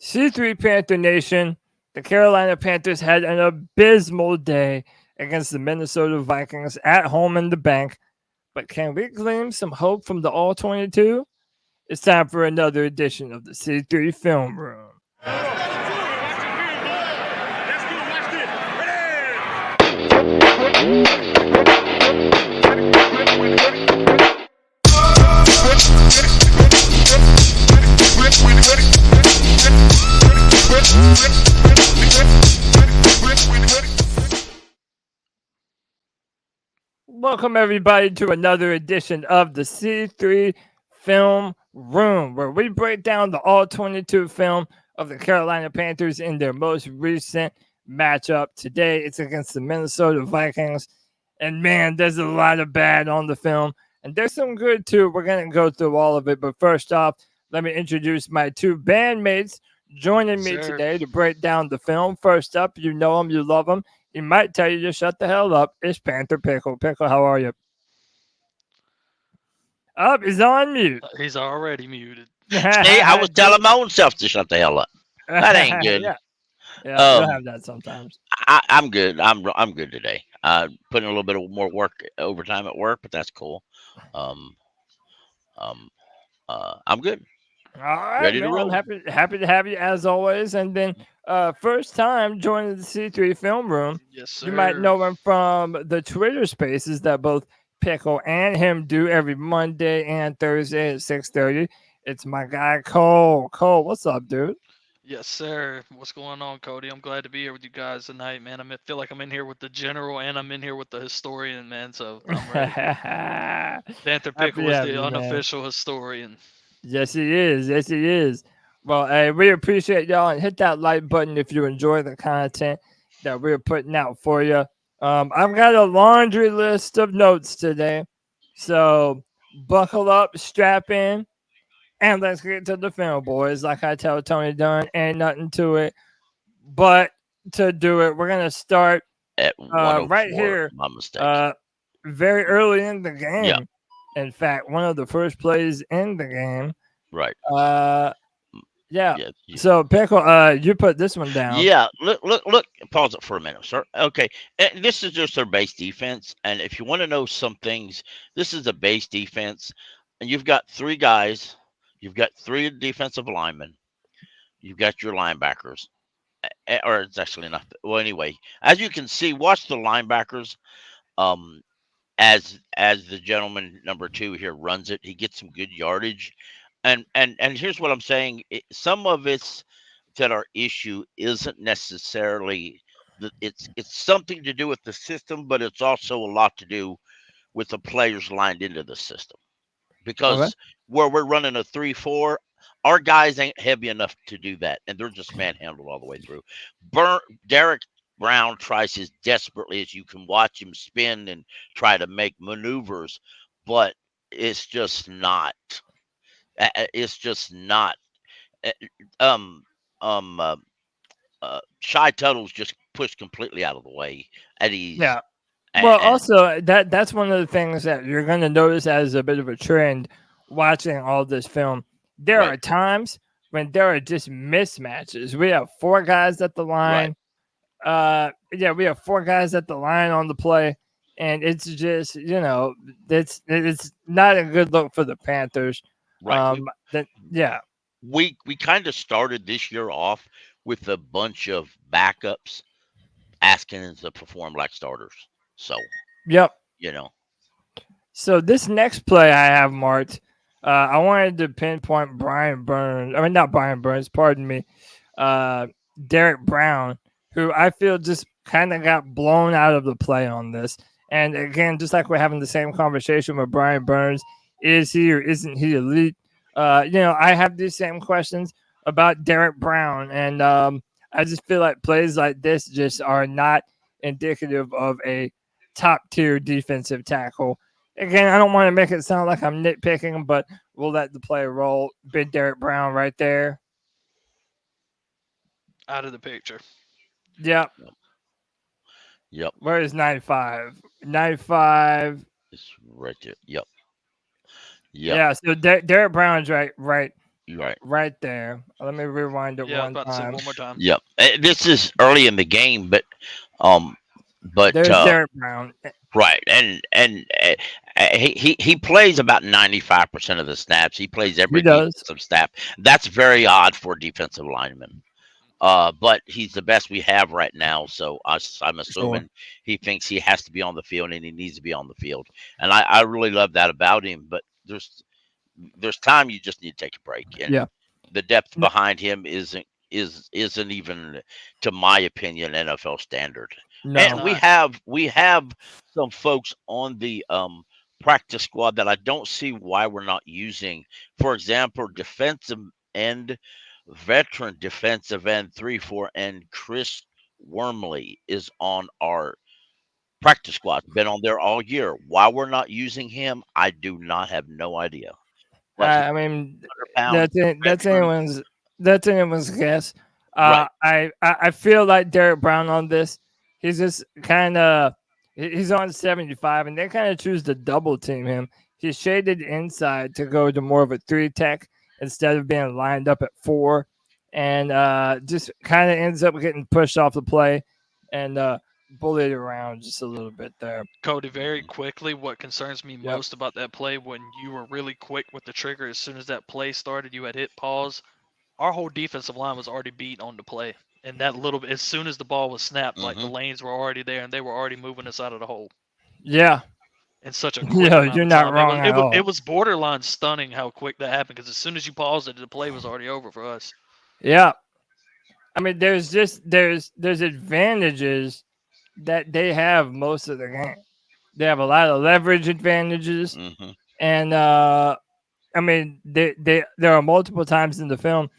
C3 Panther Nation, the Carolina Panthers had an abysmal day against the Minnesota Vikings at home in the bank. But can we glean some hope from the All 22? It's time for another edition of the C3 Film Room. Welcome, everybody, to another edition of the C3 Film Room, where we break down the all 22 film of the Carolina Panthers in their most recent matchup. Today, it's against the Minnesota Vikings. And man, there's a lot of bad on the film, and there's some good too. We're going to go through all of it. But first off, let me introduce my two bandmates joining me today to break down the film. First up, you know him, you love him. He might tell you to shut the hell up. It's Panther Pickle. Pickle, how are you? Up, he's on mute. He's already muted. See, I was telling my own self to shut the hell up. That ain't good. Yeah, you'll have that sometimes. I'm good. I'm good today. Putting a little bit of more work overtime at work, but that's cool. I'm good. All right, Ready man. to roll. I'm happy to have you as always. And then first time joining the C3 Film Room. Yes, sir. You might know him from the Twitter Spaces that both Pickle and him do every Monday and Thursday at 6:30. It's my guy Cole. Cole, what's up, dude? Yes, sir. What's going on, Cody? I'm glad to be here with you guys tonight, man. feel like I'm in here with the general and I'm in here with the historian, man. So I'm ready. Panther Pickle is the unofficial historian. Yes, he is. Yes, he is. Well, hey, we appreciate y'all, and hit that like button if you enjoy the content that we're putting out for you. I've got a laundry list of notes today, so buckle up, strap in, and let's get to the film, boys. Like I tell Tony Dunn, ain't nothing to it but to do it. We're gonna start At right here. My mistake. Very early in the game. Yeah. In fact, one of the first plays in the game. Right. Yeah. So Pickle, you put this one down. Yeah. Look. Pause it for a minute, sir. Okay. And this is just their base defense. And if you want to know some things, this is a base defense. And you've got three guys. You've got three defensive linemen. You've got your linebackers. Or it's actually not. Well, anyway, as you can see, watch the linebackers. As the gentleman number 2 here runs it, he gets some good yardage. And here's what I'm saying. Some of it's that our issue isn't necessarily that it's something to do with the system, but it's also a lot to do with the players lined into the system. Because where we're running a 3-4, our guys ain't heavy enough to do that, and they're just manhandled all the way through. Derek Brown tries as desperately as you can watch him spin and try to make maneuvers, but it's just not. It's just not. Shy Tuttle's just pushed completely out of the way at ease. Yeah. Well, also that's one of the things that you're going to notice as a bit of a trend watching all this film. There are times when there are just mismatches. We have 4 guys at the line. We have 4 guys at the line on the play, and it's just it's not a good look for the Panthers. Right. We kind of started this year off with a bunch of backups asking them to perform like starters. So, yep. So this next play I have marked, I wanted to pinpoint Brian Burns. I mean, not Brian Burns, pardon me. Derek Brown, who I feel just kind of got blown out of the play on this. And again, just like we're having the same conversation with Brian Burns, is he or isn't he elite? I have these same questions about Derek Brown, and I just feel like plays like this just are not indicative of a top-tier defensive tackle. Again, I don't want to make it sound like I'm nitpicking, but we'll let the play roll. Big Derek Brown right there. Out of the picture. Yep. Where is 95? 95. It's right there. Yep. Yeah, so Derek Brown's right Right. right there. Let me rewind it Yeah, I was one about to say time. one more time. Yep. This is early in the game, um, but There's Derek Brown. right, and he plays about 95% of the snaps. He plays He every does. defensive snap. That's very odd for a defensive lineman. But he's the best we have right now, so I'm Sure. assuming he thinks he has to be on the field and he needs to be on the field, and I really love that about him. But there's time you just need to take a break, and Yeah. the depth No, behind him isn't even, to my opinion, NFL standard. It's And no. not. we have some folks on the practice squad that I don't see why we're not using. For example, defensive end, veteran defensive end 3-4 end Chris Wormley is on our practice squad. Been on there all year. Why we're not using him, I do not have no idea. But he's I mean, 100 pounds that's veteran. anyone's guess. Right. I feel like Derek Brown on this. He's just kind of he's on 75, and they kind of choose to double team him. He's shaded inside to go to more of a 3 tech instead of being lined up at 4, and just kind of ends up getting pushed off the play and bullied around just a little bit there. Cody, very Mhm. quickly, what concerns me Yep. most about that play when you were really quick with the trigger, as soon as that play started, you had hit pause. Our whole defensive line was already beat on the play. And that little bit, as soon as the ball was snapped, like the Mhm. lanes were already there and they were already moving us out of the hole Yeah, in such a quick yeah, amount you're of not time. It wrong was it at was it all. was borderline stunning how quick that happened because as soon as you paused it, the play was already over for us. Yeah, I mean, there's advantages that they have most of the game. They have a lot of leverage advantages, Mhm. and I mean, there are multiple times in the film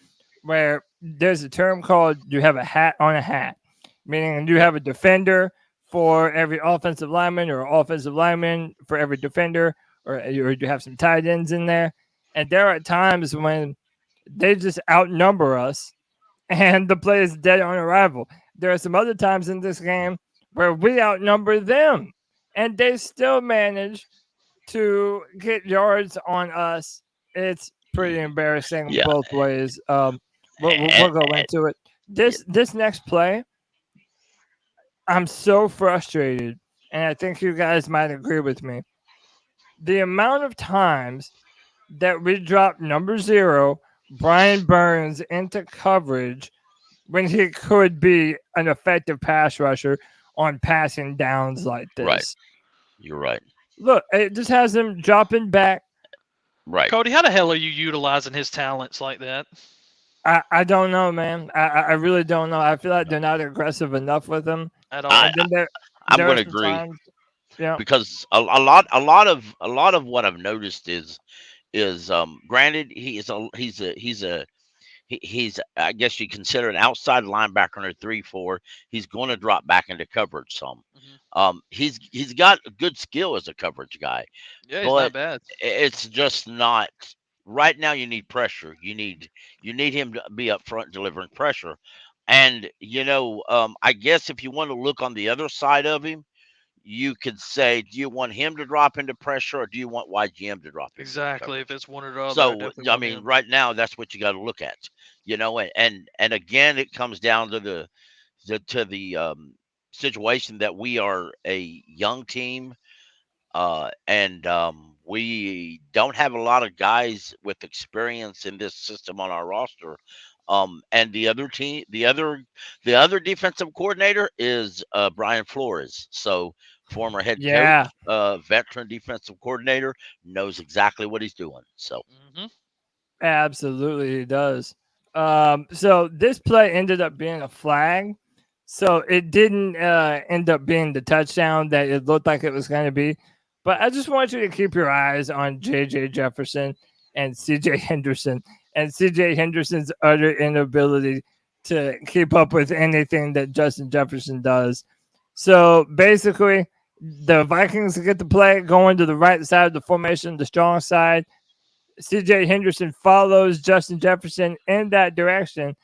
where there's a term called "you have a hat on a hat," meaning you have a defender for every offensive lineman, or offensive lineman for every defender, or you have some tight ends in there. And there are times when they just outnumber us and the play is dead on arrival. There are some other times in this game where we outnumber them and they still manage to get yards on us. It's pretty embarrassing Yeah. both ways. And, We'll go into it. yeah. This next play, I'm so frustrated, and I think you guys might agree with me. The amount of times that we dropped number 0, Brian Burns, into coverage when he could be an effective pass rusher on passing downs like Right. this. You're right. Look, it just has him dropping back. Right. Cody, how the hell are you utilizing his talents like that? I don't know, man. I really don't know. I feel like they're not aggressive enough with him. At I all? And then I'm there going are to some agree times, yeah, because a lot of what I've noticed is granted he's I guess you consider an outside linebacker in a 3-4. He's going to drop back into coverage some. Hmm. He's got a good skill as a coverage guy, Yeah, he's but not bad. it's just not right now. You need pressure. You need him to be up front delivering pressure. And I guess if you want to look on the other side of him, you could say, do you want him to drop into pressure or do you want YGM to drop into Exactly. If coverage? it's one or the other, I So definitely I want mean, him. right now that's what you got to look at, and again, it comes down to the situation that we are a young team, and we don't have a lot of guys with experience in this system on our roster. And the other defensive coordinator is Brian Flores. So former head coach, yeah, veteran defensive coordinator, knows exactly what he's doing. So Hmm. absolutely he does. So this play ended up being a flag. So it didn't end up being the touchdown that it looked like it was going to be. But I just want you to keep your eyes on J.J. Jefferson and C.J. Henderson, and C.J. Henderson's utter inability to keep up with anything that Justin Jefferson does. So basically, the Vikings get the play going to the right side of the formation, the strong side. CJ Henderson follows Justin Jefferson in that direction,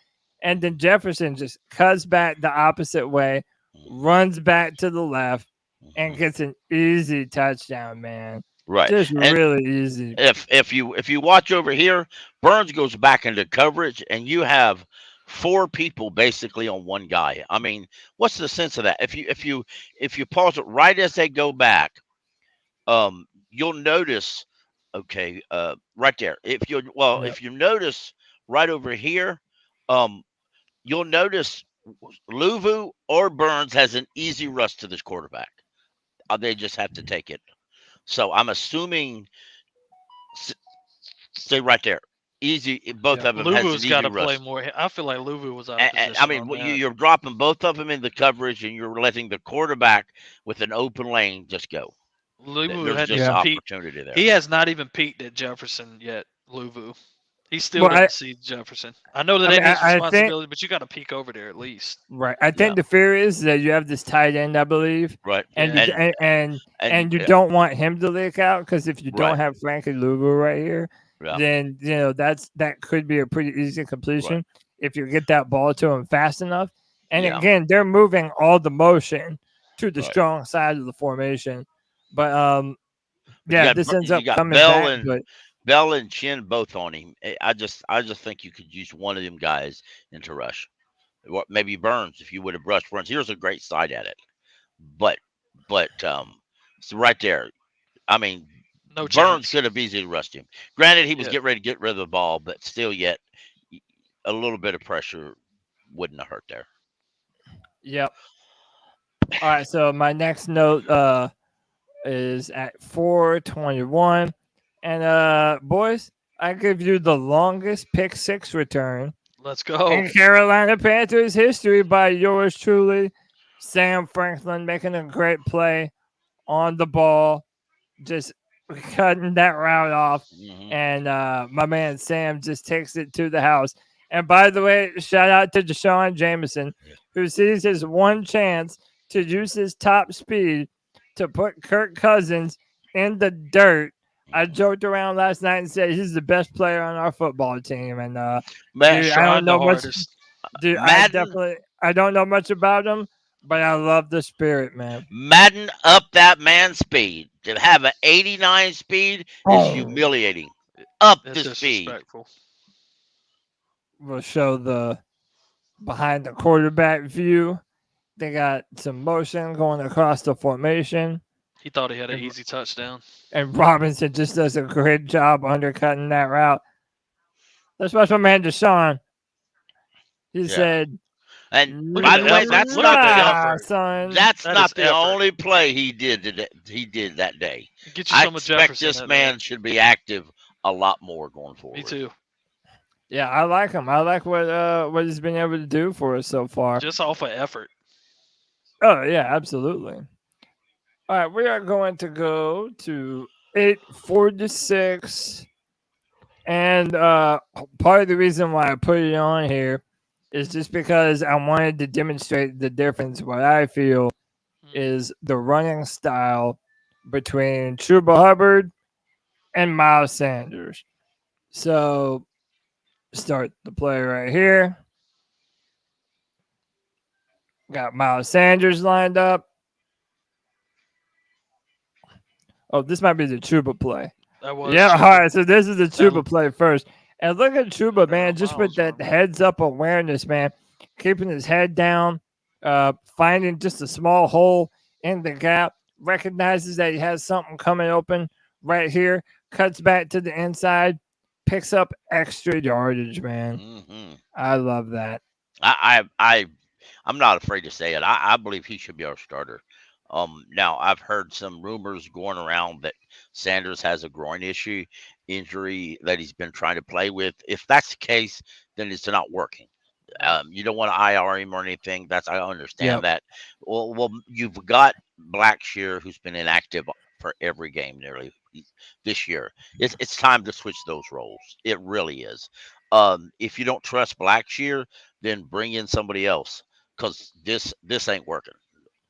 and then Jefferson just cuts back the opposite way, mhm, runs back to the left, and mhm. gets an easy touchdown, man. Right. Just And really easy. if you watch over here, Burns goes back into coverage, and you have four people basically on one guy. I mean, what's the sense of that? If you pause it right as they go back, you'll notice. Okay, right there. Yep. If you notice right over here, um, you'll notice Luvu or Burns has an easy rush to this quarterback. They just have to take it. So I'm assuming, s- stay right there. Easy. Both Yep. of them has an Luvu's got easy to play rush. more. I feel like Luvu was out of I position mean, on that. you're dropping both of them in the coverage, and you're letting the quarterback with an open lane just go. Luvu There's hadn't just Yeah. even peaked. opportunity there. He has not even peaked at Jefferson yet. Luvu. He still Well, doesn't see Jefferson. I know that I mean, ain't his I think responsibility, but you got to peek over there at least. right. I Yeah. think the fear is that you have this tight end, I believe, Right. and Yeah. you And you don't want him to leak out because if you don't right. have Frankie Lugo right here, Yeah. then that could be a pretty easy Right. completion if you get that ball to him fast enough. And Yeah. again, they're moving all the motion to the Right. strong side of the formation, but But you yeah, got this ends you up got coming back, but Bell and Chin both on him. I just think you could use one of them guys into rush. Maybe Burns if you would have rushed Burns. Here's a great side at it. But so right there. I mean, No Burns chance. could have easily rushed him. Granted, he was Yeah. getting ready to get rid of the ball, but still, yet a little bit of pressure wouldn't have hurt there. yep. All right, so my next note is at 4:21. And boys, I give you the longest pick six return Let's go. in Carolina Panthers history by yours truly, Sam Franklin, making a great play on the ball, just cutting that route off. Hmm. And my man Sam just takes it to the house. And by the way, shout out to Deshaun Jameson, who sees his one chance to use his top speed to put Kirk Cousins in the dirt. I joked around last night and said he's the best player on our football team. And dude, I don't Trying the know much. hardest. Dude, Madden, I don't know much about him, but I love the spirit, man. Madden up that man's speed. To have an 89 speed is Oh, humiliating. Up That's the speed. disrespectful. we'll show the behind the quarterback view. They got some motion going across the formation. He thought he had an And, easy touchdown. and Robinson just does a great job undercutting that route. That's what my man Deshaun. He Yeah. said, And Look at by the the way, effort. that's Look at not the nah, effort. son. that's That not is the effort. only play he did that day. Get you I some of expect Jefferson this in man there. should be active a lot more going forward. Me too. Yeah, I like him. I like what he's been able to do for us so far. Just off of effort. Oh yeah, absolutely. All right, we are going to go to 8:46. And part of the reason why I put it on here is just because I wanted to demonstrate the difference. What I feel is the running style between Chuba Hubbard and Miles Sanders. So start the play right here. Got Miles Sanders lined up. Oh, this might be the Chuba play. That was Yeah, all Chuba. right. So this is the That- Chuba play first. And look at Chuba, Wonder how man, just with Miles that run. heads up awareness, man, keeping his head down, finding just a small hole in the gap, recognizes that he has something coming open right here, cuts back to the inside, picks up extra yardage, man. Hmm. I love that. I'm not afraid to say it. I believe he should be our starter. Now I've heard some rumors going around that Sanders has a groin injury that he's been trying to play with. If that's the case, then it's not working. You don't want to IR him or anything. I understand Yep. that. Well, you've got Blackshear who's been inactive for every game nearly this year. It's time to switch those roles. It really is. If you don't trust Blackshear, then bring in somebody else because this ain't working.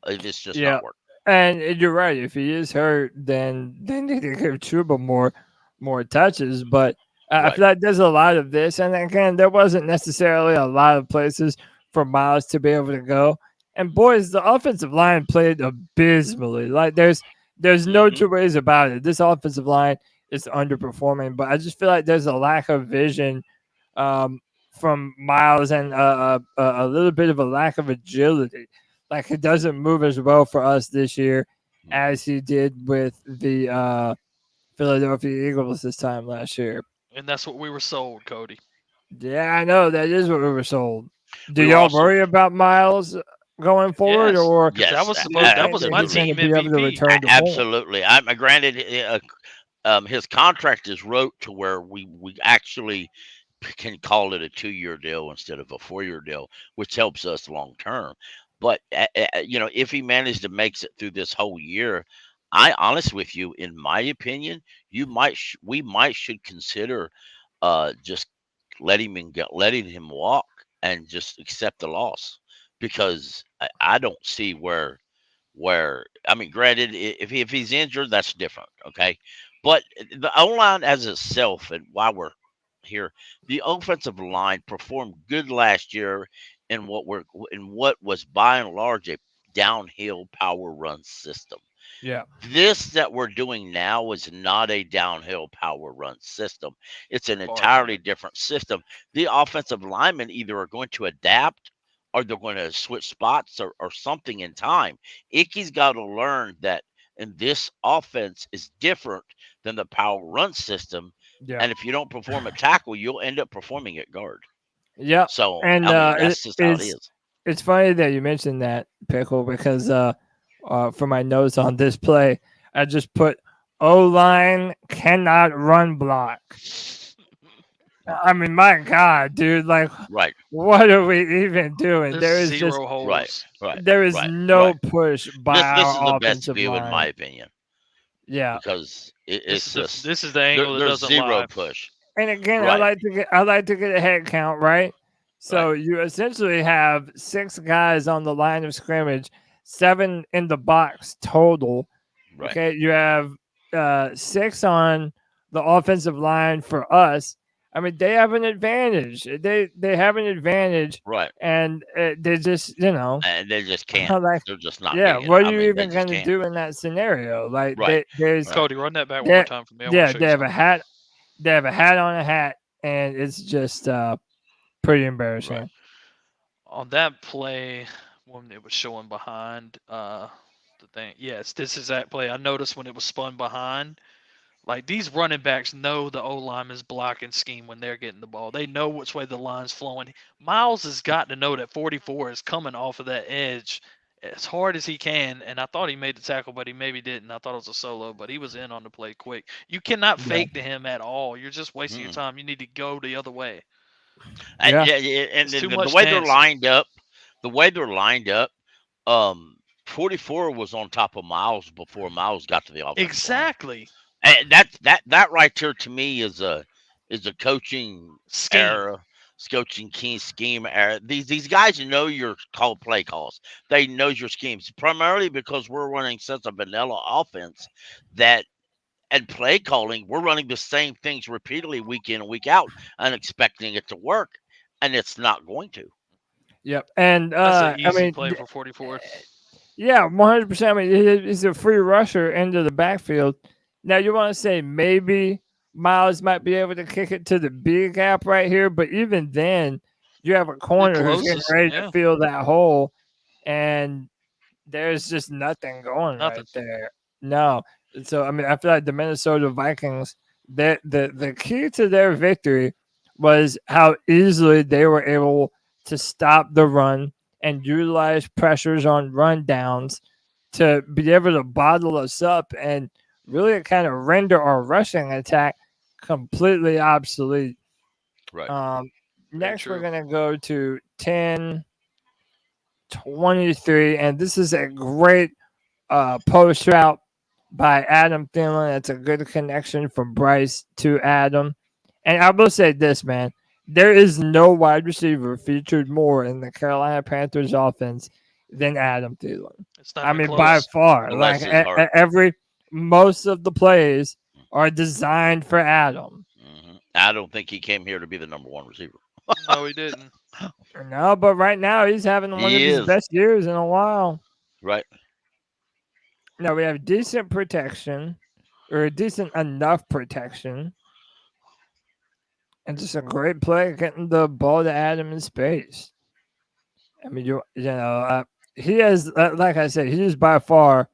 It's just Yeah. not working. And you're right. If he is hurt, then they need to give Chuba more touches. But I Right. feel like there's a lot of this. And again, there wasn't necessarily a lot of places for Miles to be able to go. And boys, the offensive line played abysmally. Like there's There's no Hmm. two ways about it. This offensive line is underperforming, but I just feel like there's a lack of vision um, from Miles and a little bit of a lack of agility. Like it doesn't move as well for us this year Hmm. as he did with the Philadelphia Eagles this time last year. And that's what we were sold, Cody. Yeah, I know that is what we were sold. Do We were y'all also worry about Miles going forward, Yes, or because yes, do you that think was that my he's going absolutely, to team be able to MVP. return to form? absolutely. I'm granted his contract is wrote to where we actually can call it a 2-year deal instead of a 4-year deal, which helps us long term. But if he managed to makes it through this whole year, I honest with you, in my opinion, we might should consider just letting him walk and just accept the loss because I don't see where I mean, granted, if he's injured, that's different, okay. But the O line as itself, and while we're here, the offensive line performed good last year in what was by and large a downhill power run system. Yeah, This that we're doing now is not a downhill power run system. It's an Far from entirely it. different system. The offensive linemen either are going to adapt or they're going to switch spots or something in time. Icky's got to learn that in this offense is different than the power run system. yeah, And if you don't perform at tackle, you'll end up performing at guard. yeah. So And I mean that's just how it is. it's funny that you mentioned that, Pickle, because for my notes on this play, I just put O line cannot run block. I mean, my God, dude, like, Right, what are we even doing? There's zero right, holes. right, There is right, no right. push by This is the our best offensive view in my line. opinion. Yeah, Because This it's is the just this is the angle that there's doesn't zero lie. push. and again, Right, I like to get a head count, right? right, So you essentially have 6 guys on the line of scrimmage, 7 in the box total. right, Okay, you have 6 on the offensive line for us. I mean, they have an advantage. They have an advantage, right. and they just And they just can't. like, They're just not yeah. getting it. What are I you mean, they even just gonna can't. do in that scenario? Like, Right, there's right, Cody, run that back one more they, time for me. I want to yeah, show they you have a something. hat. They have a hat on a hat, and it's just pretty right. embarrassing. On that play, when it was showing behind the thing, yes, this is that play. I noticed when it was spun behind. Like these running backs know the O lineman's blocking scheme when they're getting the ball. They know which way the line's flowing. Miles has got to know that 44 is coming off of that edge as hard as he can. And I thought he made the tackle, but he maybe didn't. I thought it was a solo, but he was in on the play quick. You cannot Yeah, fake to him at all. You're just wasting your Mm. time. You need to go the other way. And, yeah, yeah, yeah, and It's too the much way they're dancing. lined up, the way they're lined up, 44 was on top of Miles before Miles got to the offensive line. Exactly. And that right there to me is a coaching Scheme. error, coaching key scheme error. These guys know your call play calls. They know your schemes primarily because we're running such a vanilla offense that and play calling we're running the same things repeatedly week in and week out and expecting it to work, and it's not going to. yep. And That's an I easy mean, play for 44. yeah, 100%. I mean, he's a free rusher into the backfield. Now you want to say maybe Miles might be able to kick it to the big gap right here, but even then, you have a The corner who's getting closest, ready to yeah, fill that hole, and there's just nothing going nothing. right there. No. So I mean, I feel like the Minnesota Vikings, the key to their victory was how easily they were able to stop the run and utilize pressures on run downs to be able to bottle us up and really kind of render our rushing attack completely obsolete. Right. Um, Very Next, we're true. going to go to 10-23, and this is a great post route by Adam Thielen. That's a good connection from Bryce to Adam. And I will say this, man. There is no wide receiver featured more in the Carolina Panthers offense than Adam Thielen. It's not I even mean, by close. far. Like Bless his heart. most of the plays are designed for Adam. I don't think he came here to be the number one receiver. No, he didn't. No, but right now he's having one of He his is best years in a while. right. Now we have decent protection, or decent enough protection, and just a great play getting the ball to Adam in space. I mean, he has, like I said, he is by far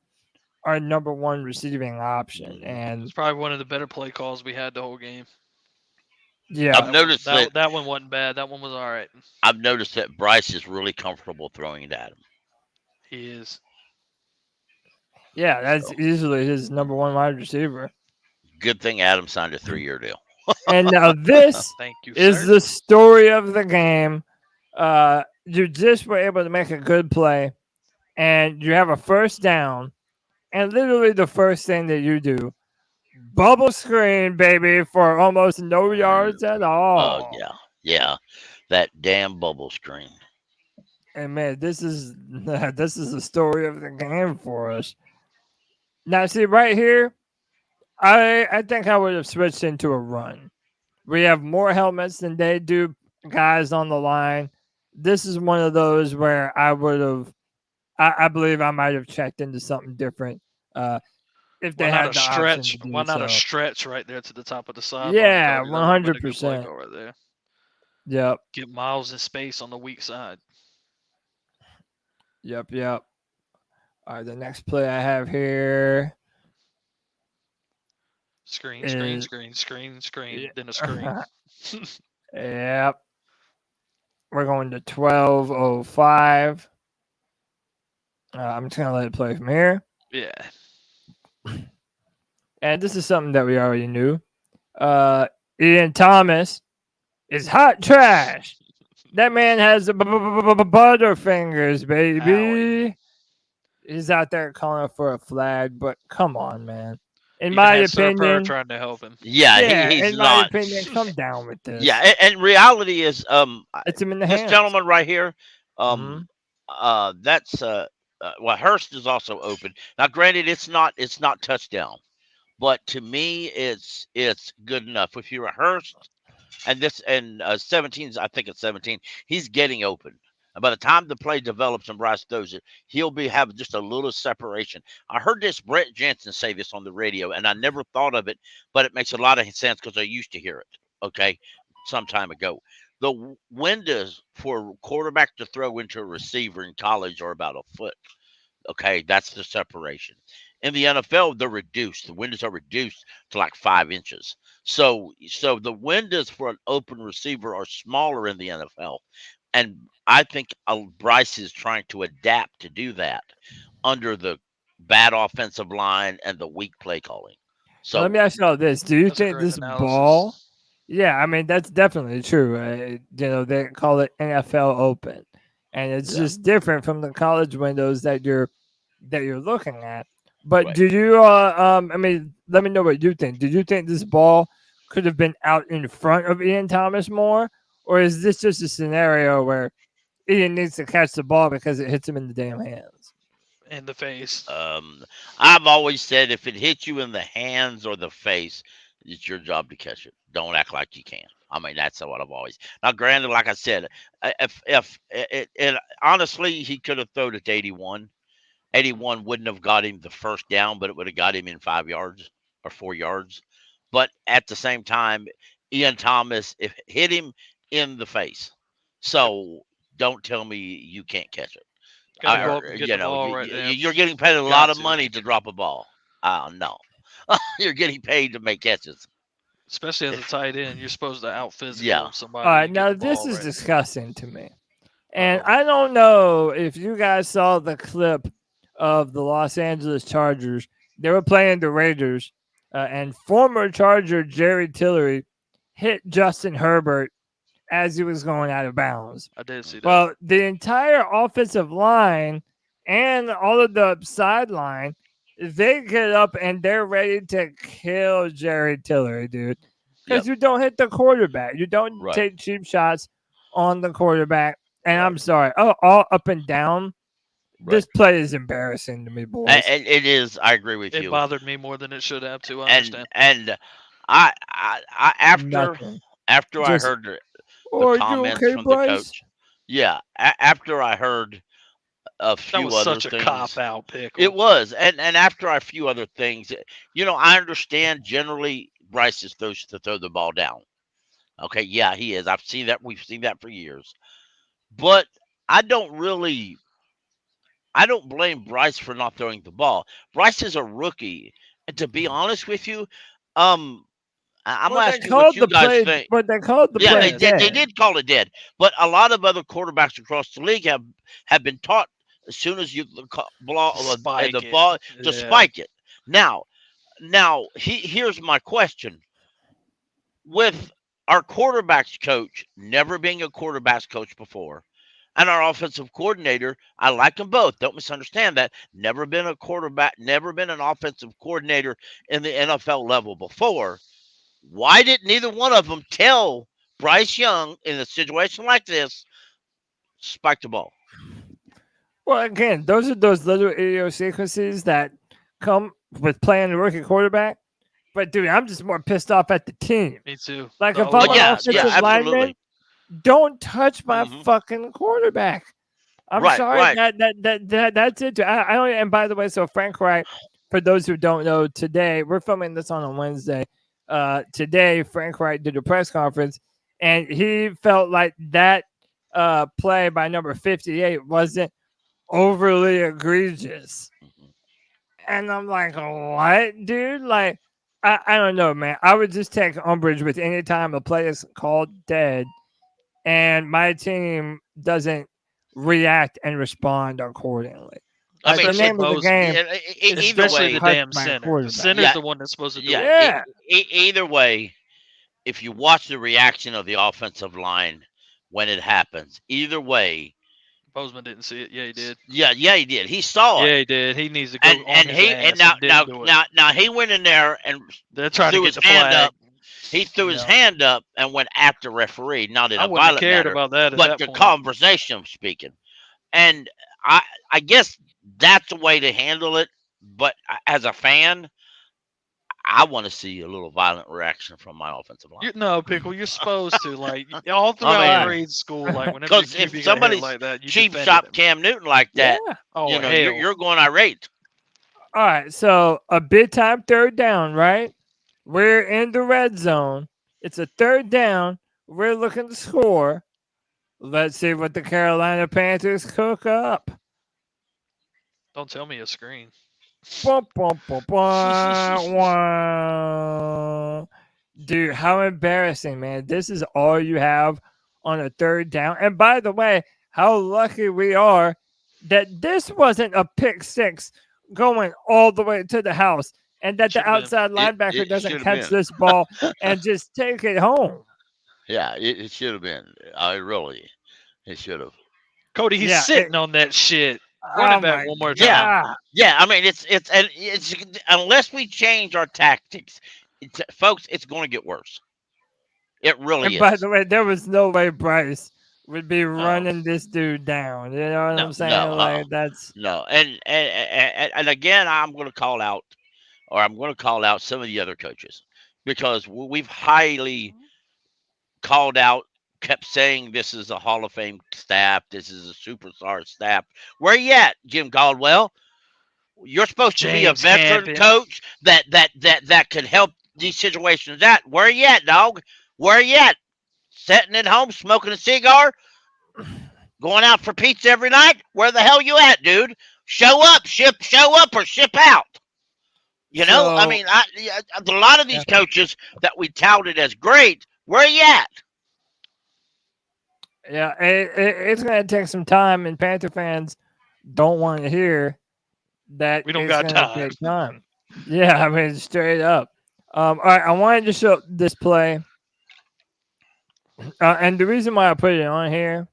our number one receiving option, Mhm. and It's probably one of the better play calls we had the whole game. I've yeah, That one, noticed that that one wasn't bad. That one was all right. I've noticed that Bryce is really comfortable throwing it at him. He is. yeah, that's So easily his number one wide receiver. good thing Adam signed a 3-year deal. And now this Thank you, is sir. the story of the game. You just were able to make a good play, and you have a first down, and literally the first thing that you do, bubble screen, baby, for almost no yards at Oh all. yeah, yeah, that damn bubble screen. And man, this is this is the story of the game for us. Now, see right here, I think I would have switched into a run. We have more helmets than they do, guys on the line. This is one of those where I would have. I believe I might have checked into something different uh, if Why they not had a the option stretch? to Why do not a so. stretch right there to the top of the sideline, Yeah, Cody? That would have been a good play 100%. call right there. Yep, Get Miles in space on the weak side. yep. All right, the next play I have here Screen, screen, is screen, screen, screen, then a screen. yep. We're going to 12:05. I'm just gonna let it play from here. Yeah. And this is something that we already knew. Uh, Ian Thomas is hot trash. That man has butterfingers, Howie. baby. He's out there calling for a flag, but come on, man. In Even my had Sir Purr opinion, trying to help him. Yeah, yeah, he's in my not. opinion, come down with Yeah, this. and reality is, It's him in the this hands. gentleman right here, Hmm. that's well, Hurst is also open. Now, granted, it's not touchdown, but to me, it's good enough. If you're a Hurst, and this and 17, I think it's 17, he's getting open. And by the time the play develops and Bryce throws it, he'll be having just a little separation. I heard this Brett Jensen say this on the radio, and I never thought of it, but it makes a lot of sense because I used to hear it. Okay, some time ago. The windows for a quarterback to throw into a receiver in college are about a foot. Okay, that's the separation. In the NFL, they're reduced. The windows are reduced to like 5 inches. So the windows for an open receiver are smaller in the NFL, and I think Bryce is trying to adapt to do that under the bad offensive line and the weak play calling. Now, let So me ask you all this: do you That's a think great this ball? analysis. Yeah, I mean that's definitely true. They call it NFL Open, and it's yeah, just different from the college windows that you're looking at. But right. do you? I mean, let me know what you think. Did you think this ball could have been out in front of Ian Thomas more, or is this just a scenario where Ian needs to catch the ball because it hits him in the damn hands? In the face. I've always said if it hits you in the hands or the face, it's your job to catch it. Don't act like you can. I mean, that's what I've always. Now, granted, like I said, if it honestly, he could have thrown it to 81. 81 wouldn't have got him the first down, but it would have got him in 5 yards or 4 yards. But at the same time, Ian Thomas if hit him in the face. Yep. So don't tell me you can't catch it. Got to go up and get You the know, ball right there. you're getting paid a lot Got of to. money to drop a ball. No, you're getting paid to make catches. Especially as a tight end, you're supposed to out Yeah. physical All somebody right, and get now the this ball is right. disgusting to me. Uh And oh. I don't know if you guys saw the clip of the Los Angeles Chargers. They were playing the Raiders, and former Charger Jerry Tillery hit Justin Herbert as he was going out of bounds. I did see that. Well, the entire offensive line and all of the sideline, they get up and they're ready to kill Jerry Tillery, dude. Yep. Because you don't hit the quarterback. You don't Right. take cheap shots on the quarterback. And Right. I'm sorry. Oh, all up and down. Right. This play is embarrassing to me, boys. And it is. I agree with It you. bothered me more than it should have too. I And understand. I Nothing. after I Just, heard the oh, are you comments okay, from the Bryce? coach, yeah, after I heard a few That was other such a things. cop out, Pickle. It was, and after a few other things, I understand generally Bryce is throws to throw the ball down. Okay, yeah, he is. I've seen that. We've seen that for years. But I don't really, I don't blame Bryce for not throwing the ball. Bryce is a rookie, and to be honest with you, um, I'm Well, gonna they ask you what called you the guys play, think. but they called the Yeah, play they did. They dead. did call it dead, but a lot of other quarterbacks across the league have been taught as soon as you Spike the it. ball to Yeah. spike it. Now, here's my question: with our quarterbacks coach never being a quarterbacks coach before, and our offensive coordinator, I like them both. Don't misunderstand that. Never been a quarterback, never been an offensive coordinator in the NFL level before. Why did neither one of them tell Bryce Young in a situation like this, spike the ball? Well, again, those are those little idiosyncrasies that come with playing a rookie quarterback. But dude, I'm just more pissed off at the team. Me too. Like The if I'm Oh an yeah, O-line's yeah, offensive especially. lineman, absolutely. don't touch my Hmm. fucking quarterback. I'm Right, sorry right. that's it. I don't. And by the way, so Frank Wright, for those who don't know, today we're filming this on a Wednesday. Today Frank Wright did a press conference, and he felt like that play by number 58 wasn't overly egregious. And I'm like, what, dude? Like, I don't know, man. I would just take umbrage with any time a play is called dead and my team doesn't react and respond accordingly. I mean, The Especially name of the game is either don't Especially the way, touch damn my center. The quarterback. center's yeah, the one that's supposed to do yeah. it. Yeah. Either way, if you watch the reaction of the offensive line when it happens, either way, Bozeman didn't see it. Yeah, he did. yeah, he did. He saw it, Yeah, he did. He needs to go on his and ass and didn't do it. now he went in there and They're trying to threw get his the hand flag. up. He threw his Yeah. hand up and went after referee, not in I a wouldn't have violent cared manner, about that at but that the point. conversation speaking. And I guess that's the way to handle it. But as a fan, I want to see a little violent reaction from my offensive line. No, Pickle, you're supposed to. Like, all I throughout mean, grade school, like, whenever your because if QB got hit somebody's like that, you cheap defended shop him. Cam Newton like Yeah. that, Oh, hell. you're going irate. All right. So a big time third down, right? We're in the red zone. It's a third down. We're looking to score. Let's see what the Carolina Panthers cook up. Don't tell me a screen. Bum, bum, bum, bum, wah. Dude, how embarrassing, man. This is all you have on a third down. And by the way, how lucky we are that this wasn't a pick six going all the way to the house and that the Should've been. outside linebacker It doesn't should have catch been. this ball and just take it home. Yeah, it should have been. I really, it should have. Cody, he's Yeah, sitting on that shit. Run oh it back my one more Yeah, time. God. yeah. I mean, it's unless we change our tactics, folks, it's going to get worse. It really And by is. the way, there was no way Bryce would be No, running this dude down. You know what no, I'm no, saying? Like that's no. And again, I'm going to call out, or I'm going to call out some of the other coaches because we've highly called out, kept saying this is a Hall of Fame staff, this is a superstar staff. Where you at, Jim Caldwell? You're supposed to be a James veteran Campion. coach that could help these situations out. Where you at, dog? Where you at? Sitting at home smoking a cigar, going out for pizza every night? Where the hell you at, dude? Show up, show up or ship out. I so mean, a lot of these coaches that we touted as great, where you at? yeah, it's gonna take some time, and Panther fans don't want to hear that We don't it's got gonna time. take time. Yeah, I mean straight up. All right, I wanted to show this play, and the reason why I put it on here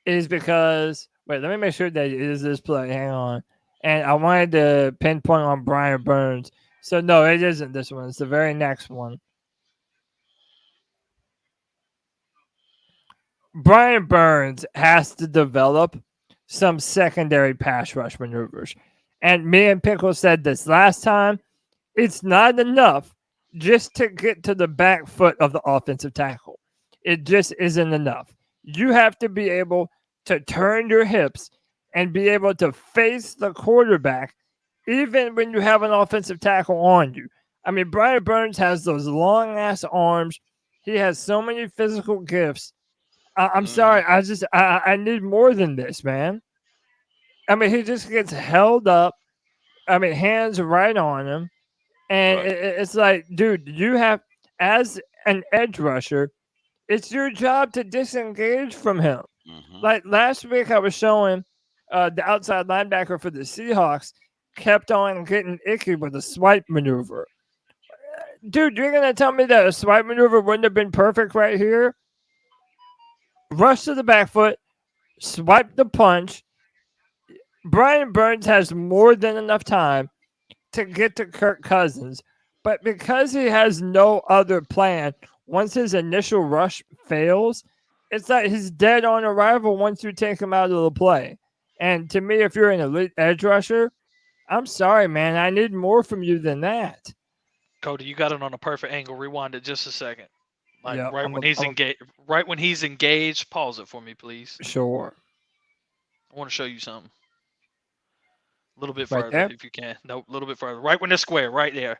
is because wait, let me make sure that it is this play. Hang on, and I wanted to pinpoint on Brian Burns. So no, it isn't this one. It's the very next one. Brian Burns has to develop some secondary pass rush maneuvers. And me and Pickle said this last time. It's not enough just to get to the back foot of the offensive tackle. It just isn't enough. You have to be able to turn your hips and be able to face the quarterback even when you have an offensive tackle on you. I mean, Brian Burns has those long ass arms. He has so many physical gifts. I'm sorry. I need more than this, man. I mean, he just gets held up. I mean, hands right on him. And Right. it's like, dude, you have, as an edge rusher, it's your job to disengage from him. Mm-hmm. Like last week, I was showing the outside linebacker for the Seahawks kept on getting icky with a swipe maneuver. Dude, you're going to tell me that a swipe maneuver wouldn't have been perfect right here? Rush to the back foot, swipe the punch. Brian Burns has more than enough time to get to Kirk Cousins, but because he has no other plan, once his initial rush fails, it's like he's dead on arrival once you take him out of the play. And to me, if you're an elite edge rusher, I'm sorry, man. I need more from you than that. Cody, you got it on a perfect angle. Rewind it just a second. Like Yep, right when he's engaged. Right when he's engaged. Pause it for me, please. Sure. I want to show you something. A little bit Right further, there? if you can. No, a little bit further. Right when they're square, right there.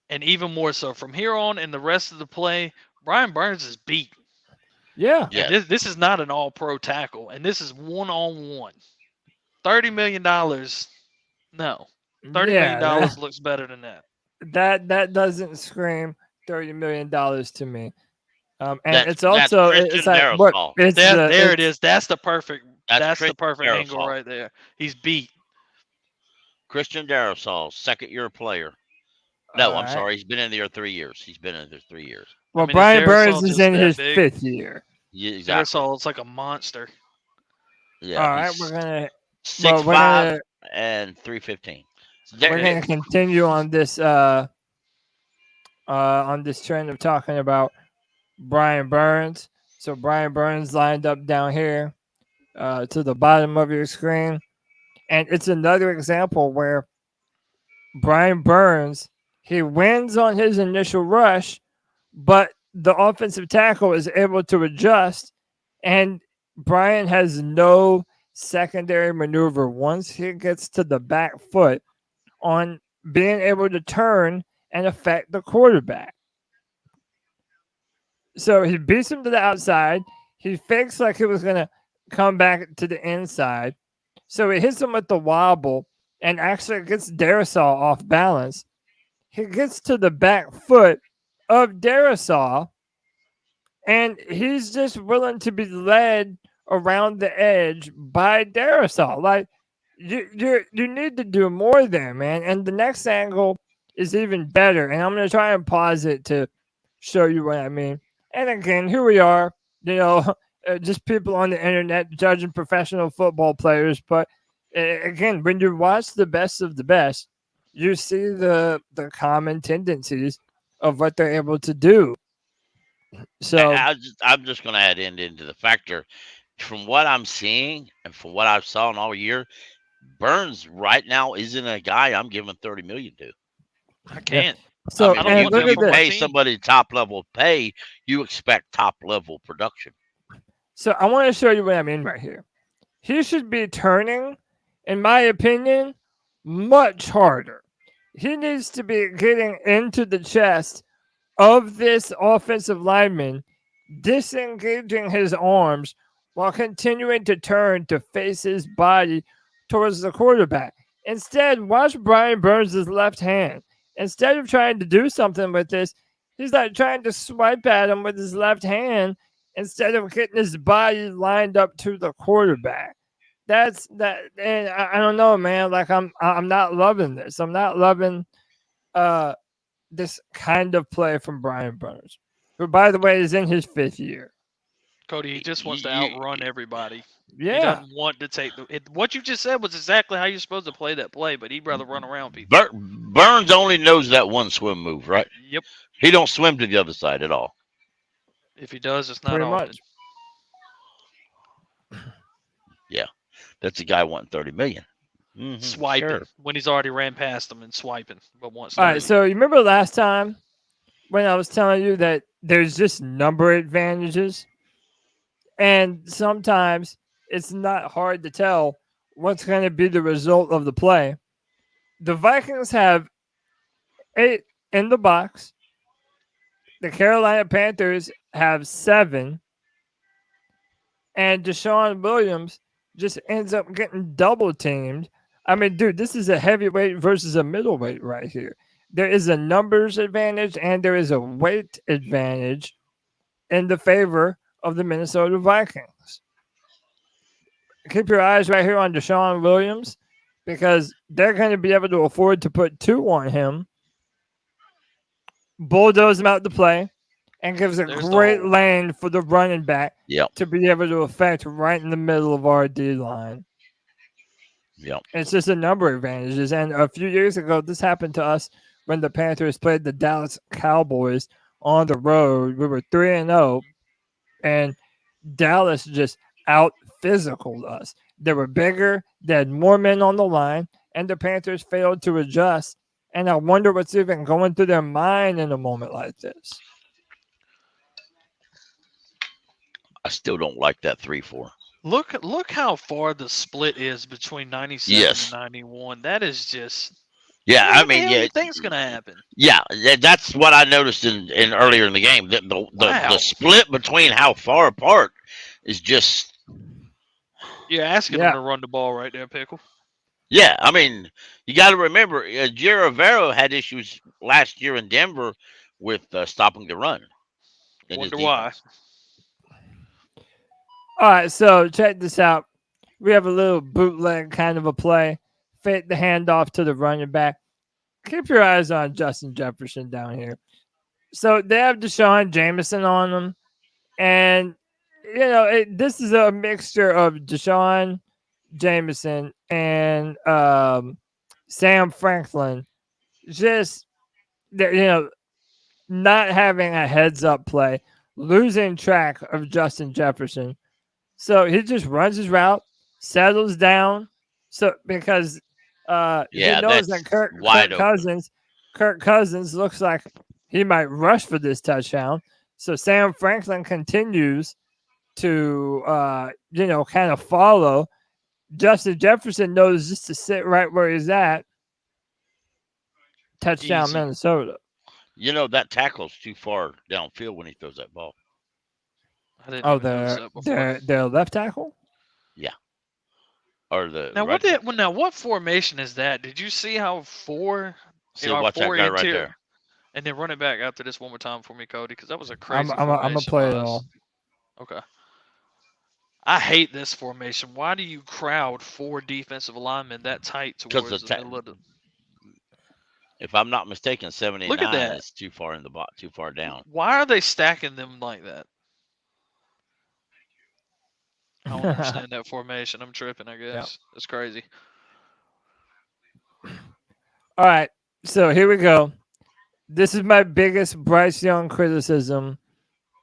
And even more so, from here on in the rest of the play, Brian Burns is beat. Yeah. Yeah. And this is not an all-pro tackle, and this is one-on-one. $30 million. No. $30 million Yeah, looks better than that. that doesn't scream $30 million to me. And it's That's also Christian it's like what Darrisaw. it's There it it's is. That's the perfect Christian angle Darrisaw. right there. He's beat. Christian Darrisaw, second-year player. No, all I'm right. sorry. He's been in there 3 years. He's been in there 3 years. Well, I mean, is Brian Burns Darrisaw is just in that his big? 5th year. Yeah, exactly. Darrisaw looks like a monster. Yeah, All right, he's we're gonna 6'5" and 315. we're gonna continue on this trend of talking about Brian Burns. So Brian Burns lined up down here to the bottom of your screen, and it's another example where Brian Burns, he wins on his initial rush, but the offensive tackle is able to adjust, and Brian has no secondary maneuver once he gets to the back foot on being able to turn and affect the quarterback. So he beats him to the outside. He fakes like he was going to come back to the inside. So he hits him with the wobble and actually gets Darrisaw off balance. He gets to the back foot of Darrisaw, and he's just willing to be led around the edge by Darrisaw. Like you need to do more there, man. And the next angle is even better. And I'm gonna try and pause it to show you what I mean. And again, here we are, just people on the internet judging professional football players. But again, when you watch the best of the best, you see the common tendencies of what they're able to do. So I'm just going to add into the factor. From what I'm seeing and from what I've saw all year, Burns right now isn't a guy I'm giving $30 million to. I can't. So I don't want look that at from this. my Pay team. somebody top level pay, you expect top level production. So I want to show you what I mean right here. He should be turning, in my opinion, much harder. He needs to be getting into the chest of this offensive lineman, disengaging his arms while continuing to turn to face his body towards the quarterback. Instead, watch Brian Burns' left hand. Instead of trying to do something with this, he's like trying to swipe at him with his left hand instead of getting his body lined up to the quarterback. That's that, and I don't know, man. Like I'm not loving this. I'm not loving this kind of play from Brian Burns, who, by the way, is in his 5th year. Cody, he just wants to outrun everybody. He Yeah. doesn't want to take what you just said was exactly how you're supposed to play that play, but he'd rather run around people. Burns only knows that one swim move, right? Yep. He don't swim to the other side at all. If he does, it's not Pretty often. much. Yeah, that's a guy wanting $30 million. Mm-hmm, Swiping sure. when he's already ran past them and swiping, but wants. All right. So you remember last time when I was telling you that there's just number advantages, and sometimes it's not hard to tell what's going to be the result of the play. The Vikings have 8 in the box. The Carolina Panthers have 7. And Deshaun Williams just ends up getting double teamed. I mean, dude, this is a heavyweight versus a middleweight right here. There is a numbers advantage and there is a weight advantage in the favor of the Minnesota Vikings. Keep your eyes right here on Deshaun Williams because they're going to be able to afford to put 2 on him, bulldoze him out to play, and gives a great lane for the running back to be able to affect right in the middle of our D line. Yep. It's just a number of advantages. And a few years ago, this happened to us when the Panthers played the Dallas Cowboys on the road. We were 3-0, and Dallas just out-physicaled us. They were bigger, they had more men on the line, and the Panthers failed to adjust. And I wonder what's even going through their mind in a moment like this. I still don't like that 3-4. Look how far the split is between 97 and 91. That is just I mean, what do you think's gonna happen? Yeah, that's what I noticed in earlier in the game. The split between how far apart is just. You're asking them to run the ball right there, Pickle. Yeah, I mean, you got to remember, Gio Rivera had issues last year in Denver with stopping the run. Wonder why. All right, so check this out. We have a little bootleg kind of a play. Fake the handoff to the running back. Keep your eyes on Justin Jefferson down here. So they have Deshaun Jameson on them. And, this is a mixture of Deshaun Jameson and Sam Franklin. Just, not having a heads-up play. Losing track of Justin Jefferson. So he just runs his route, settles down. So because he knows that Kirk Cousins looks like he might rush for this touchdown. So Sam Franklin continues to kind of follow. Justin Jefferson knows just to sit right where he's at. Touchdown, easy. Minnesota. That tackle's too far downfield when he throws that ball. Their left tackle? Yeah. Or the what formation is that? Did you see how four? Watch that guy right there. And then run it back after this one more time for me, Cody, because that was a crazy. I'm gonna play it all. Okay. I hate this formation. Why do you crowd 4 defensive linemen that tight towards the middle of the? If I'm not mistaken, 79 Look at that. is too far too far down. Why are they stacking them like that? I don't understand that formation. I'm tripping, I guess. Yep. It's crazy. All right. So here we go. This is my biggest Bryce Young criticism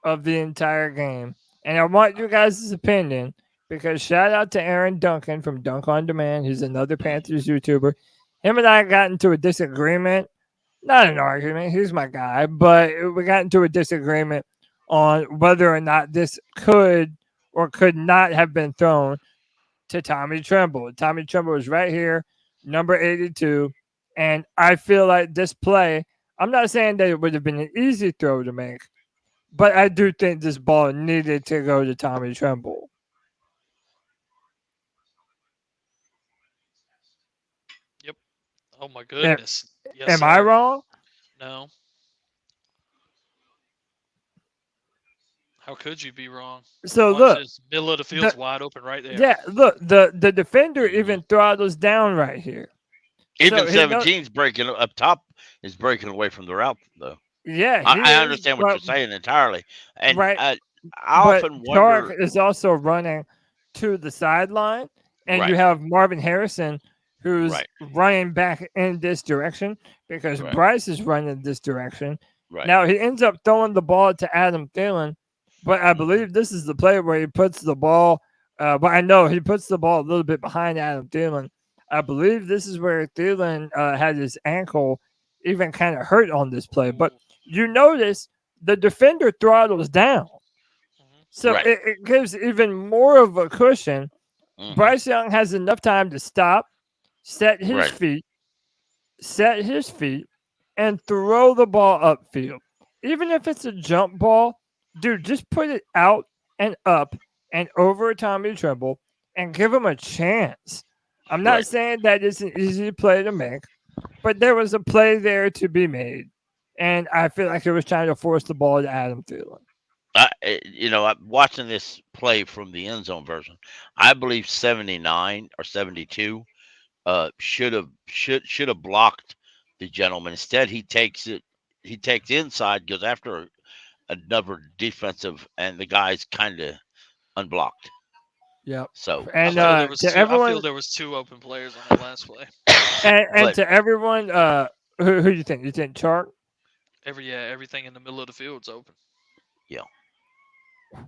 of the entire game. And I want you guys' opinion because shout out to Aaron Duncan from Dunk On Demand, who's another Panthers YouTuber. Him and I got into a disagreement. Not an argument. He's my guy. But we got into a disagreement on whether or not this could or could not have been thrown to Tommy Tremble. Tommy Tremble was right here, number 82. And I feel like this play, I'm not saying that it would have been an easy throw to make, but I do think this ball needed to go to Tommy Tremble. Yep. Oh, my goodness. Am I wrong? No. How could you be wrong? So look, middle of the field's wide open right there. Yeah, look, the defender even throttles down right here. Even 17's breaking up top is breaking away from the route though. Yeah, I understand what you're saying entirely, and right. I often wonder. Dark is also running to the sideline, and you have Marvin Harrison who's running back in this direction because Bryce is running this direction. Right. Now he ends up throwing the ball to Adam Thielen. But I believe this is the play where he puts the ball. But I know he puts the ball a little bit behind Adam Thielen. I believe this is where Thielen had his ankle even kind of hurt on this play. But you notice the defender throttles down. So it gives even more of a cushion Hmm. Bryce Young has enough time to stop, set his Right. feet, set his feet, and throw the ball upfield. Even if it's a jump ball, dude, just put it out and up and over Tommy Tremble and give him a chance. I'm not Right. saying that it's an easy play to make, but there was a play there to be made. And I feel like it was trying to force the ball to Adam Thielen. I'm watching this play from the end zone version. I believe 79 or 72 should have blocked the gentleman. Instead, he takes it. He takes inside, goes after another defensive, and the guy's kind of unblocked. Yep. So, I And feel there was to two. I feel everyone, there was two open players on that last play. and but to everyone, who do you think? You think Chark? Everything in the middle of the field's open. yeah, Yeah,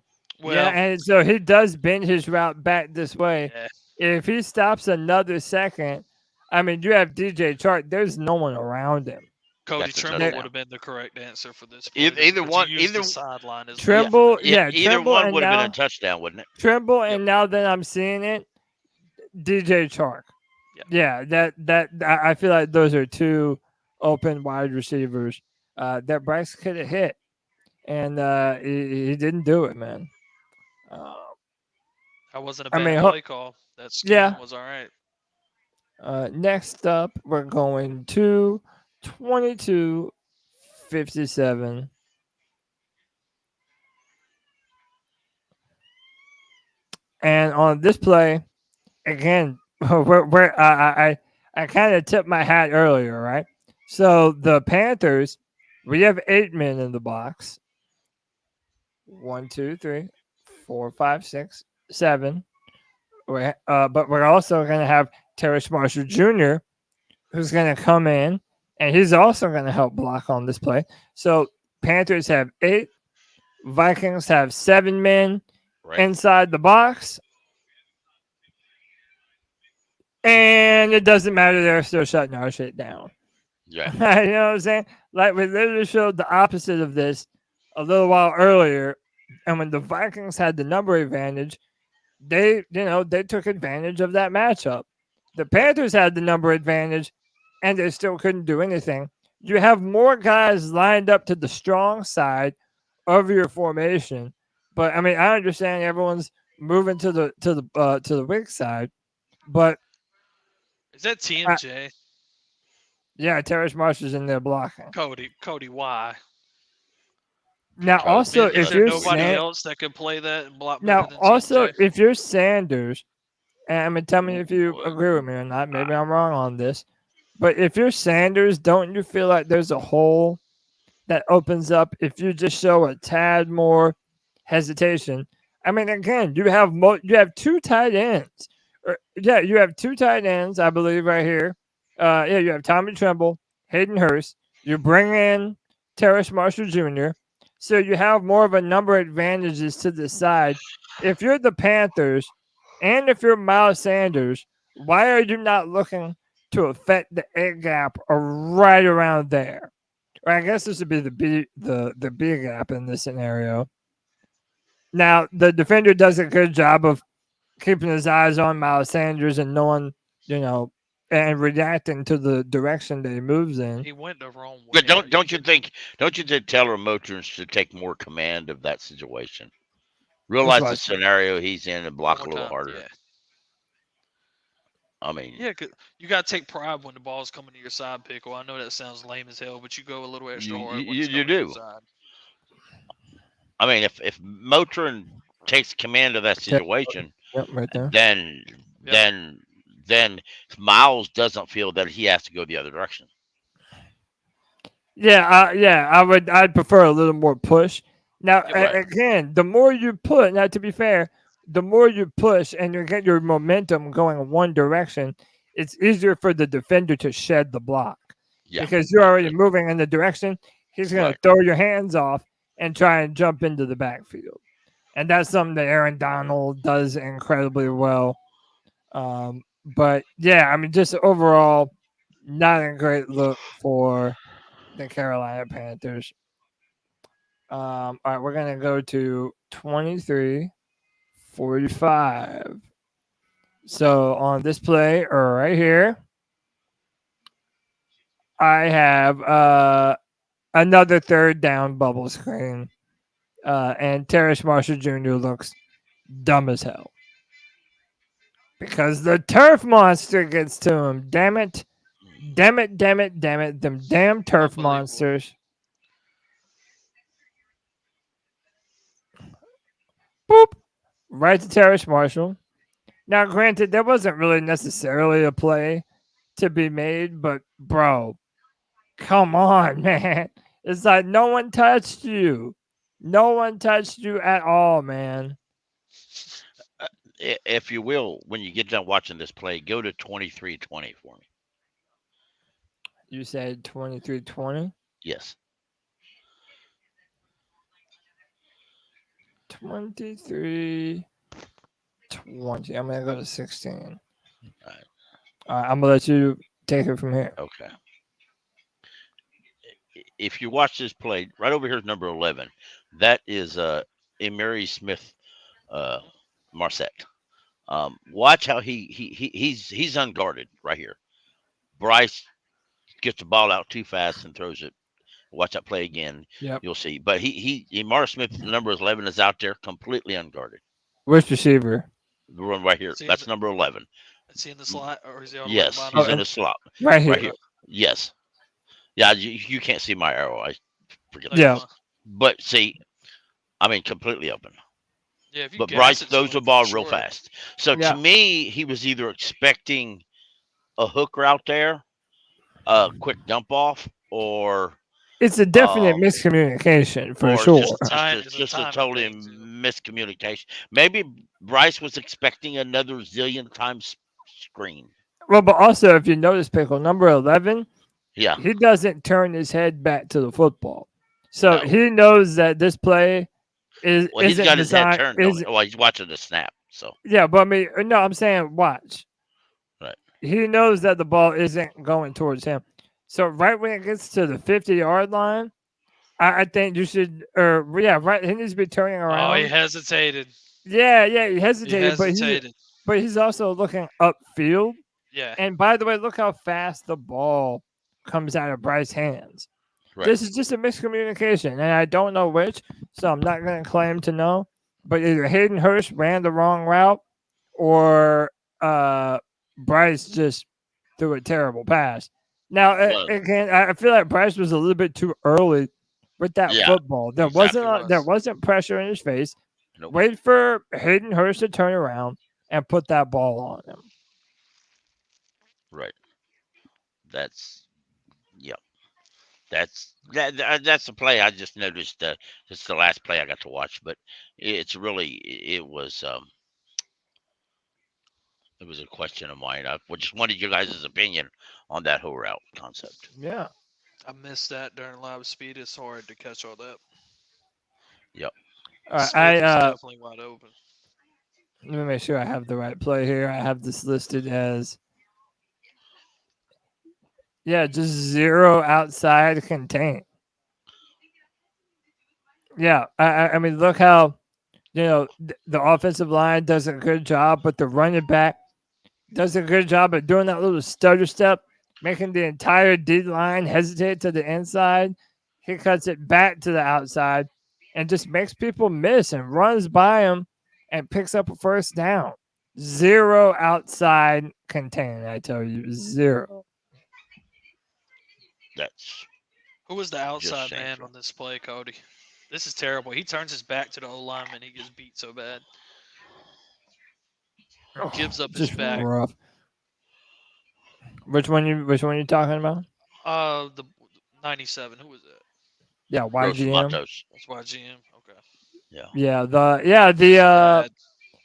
Well, and so he does bend his route back this way. yeah. If he stops another second, I mean, you have DJ Chark. There's no one around him. Cody that's a Trimble would touchdown. have been the correct answer for this play Either because you one, used the either sideline as well yeah, for Trimble, that. yeah, yeah, either Trimble, one and would have been a now touchdown, wouldn't it? Trimble, Yep. and now that I'm seeing it, DJ Chark. Yep. Yeah, I feel like those are two open wide receivers that Bryce could have hit, and he didn't do it, man. Uh, That wasn't a I mean, bad play call. That scheme yeah. was all right. Next up, we're going to 22:57. And on this play, again, I kind of tipped my hat earlier, right? So the Panthers, we have 8 men in the box. 1, 2, 3, 4, 5, 6, 7. But we're also going to have Terrace Marshall Jr., who's going to come in, and he's also going to help block on this play. So Panthers have 8, Vikings have 7 men Right. inside the box, and it doesn't matter. They're still shutting our shit down. Right. You know what I'm saying? Like we literally showed the opposite of this a little while earlier, and when the Vikings had the number advantage, they took advantage of that matchup. The Right. Panthers had the number advantage, and they still couldn't do anything. You have more guys lined up to the strong side of your formation, but I mean, I understand everyone's moving to the weak side, but Is that I, TMJ? yeah, Terrace Marshall's in there blocking. Cody, why? Now, also, Is if Because there you're we nobody don't. else that could play that and block better now than also TMJ? if you're Sanders, and I mean, tell me if you w- agree with me or not. uh, Maybe I'm wrong on this, but if you're Sanders, don't you feel like there's a hole that opens up if you just show a tad more hesitation? I mean, again, you have two tight ends. Yeah, you have two tight ends, I believe, right here. Yeah, you have Tommy Tremble, Hayden Hurst. You bring in Terrace Marshall Jr., so you have more of a number of advantages to the side. If you're the Panthers, and if you're Miles Sanders, why are you not looking to affect the A gap right around there? Or I guess this would be the B gap in this scenario. Now the defender does a good job of keeping his eyes on Miles Sanders and knowing, you know, and reacting to the direction that he moves in. He went the wrong But way. Are you don't you kidding me? think? Don't you think Taylor Motorins should take more command of that situation? Which Realize the was scenario he's in and block More a little times, harder. yeah. I mean, Yeah, 'cause you got to take pride when the ball's coming to your side, Pickle. I know that sounds lame as hell, but you go a little you extra you, hard when you it's you coming to your do. side. I mean, if Motorin takes command of that okay. situation, Yep, right there. then Yep. then Miles doesn't feel that he has to go the other direction. Yeah, I'd prefer a little more push. Now, Yep. Right. again, the more you put, now to be fair, the more you push and you get your momentum going one direction, it's easier for the defender to shed the block Yeah. because you're already moving in the direction. He's going to Right. throw your hands off and try and jump into the backfield. And that's something that Aaron Donald does incredibly well. But yeah, I mean, just overall, not a great look for the Carolina Panthers. All right, we're gonna go to 23:45, So on this play right here, I have another third down bubble screen. And Terrace Marshall Jr. looks dumb as hell. Because the turf monster gets to him. Damn it. Damn it, damn it, damn it. Them damn turf Unbelievable. monsters. Boop. Right to Terrace Marshall. Now, granted, there wasn't really necessarily a play to be made, but bro, come on, man. It's like no one touched you. No one touched you at all, man. If you will, when you get done watching this play, go to 23-20 for me. You said 23-20? Yes. 23-20. I'm going to go to 16. All right. I'm going to let you take it from here. Okay. If you watch this play, right over here is number 11. That is Emery Smith uh, Marset. Watch how he's unguarded right here. Bryce gets the ball out too fast and throws it. Watch that play again. Yep. You'll see. But Emari Smith, number 11, is out there completely unguarded. Which receiver? The one right here. That's number 11. Is he in the slot or is he on Yes, the bottom? he's in the slot. Right here. Right here. Yes. Yeah, you can't see my arrow. I forget that. Yeah. But see, I mean, completely open. Yeah, if you But gas Bryce it to throws the him, ball for real sure. fast. So Yeah. to me, he was either expecting a hook route there, a quick dump off, or It's a definite miscommunication for or sure. just a total miscommunication. Maybe Bryce was expecting another zillion times screen. Well, but also, if you notice, Pickle, number 11, Yeah. he doesn't turn his head back to the football. So No. he knows that this play Well, he's isn't got his head designed. turned on it. Well, he's watching the snap. So Yeah, but I mean, no, I'm saying watch. right. He knows that the ball isn't going towards him. So right when it gets to the 50-yard line, I think you should, or yeah, right. He needs to be turning around. Oh, he hesitated. Yeah, he hesitated, hesitated. but he's also looking upfield. Yeah. And by the way, look how fast the ball comes out of Bryce's hands. Right. This is just a miscommunication, and I don't know which, so I'm not going to claim to know. But either Hayden Hurst ran the wrong route, or Bryce just threw a terrible pass. Now, again, I feel like Bryce was a little bit too early with that football. There wasn't pressure in his face. Nope. Wait for Hayden Hurst to turn around and put that ball on him. Right. That's That's that's the play I just noticed. It's the last play I got to watch, but it was a question of mine. I just wanted you guys' opinion on that whole route concept. Yeah. I missed that during live speed. It's hard to catch all that. Yep. Smith is definitely wide open. Let me make sure I have the right play here. I have this listed as just 0 outside contain. Yeah, I mean, look how the offensive line does a good job, but the running back does a good job at doing that little stutter step, making the entire D line hesitate to the inside. He cuts it back to the outside and just makes people miss and runs by him and picks up a first down. 0 outside contain, I tell you, 0. That's who was the outside man on this play, Cody? This is terrible. He turns his back to the O lineman. He gets beat so bad. Gives up his back. Rough. Which one you talking about? The 97. Who was that? Yeah, YGM. That's YGM. Okay.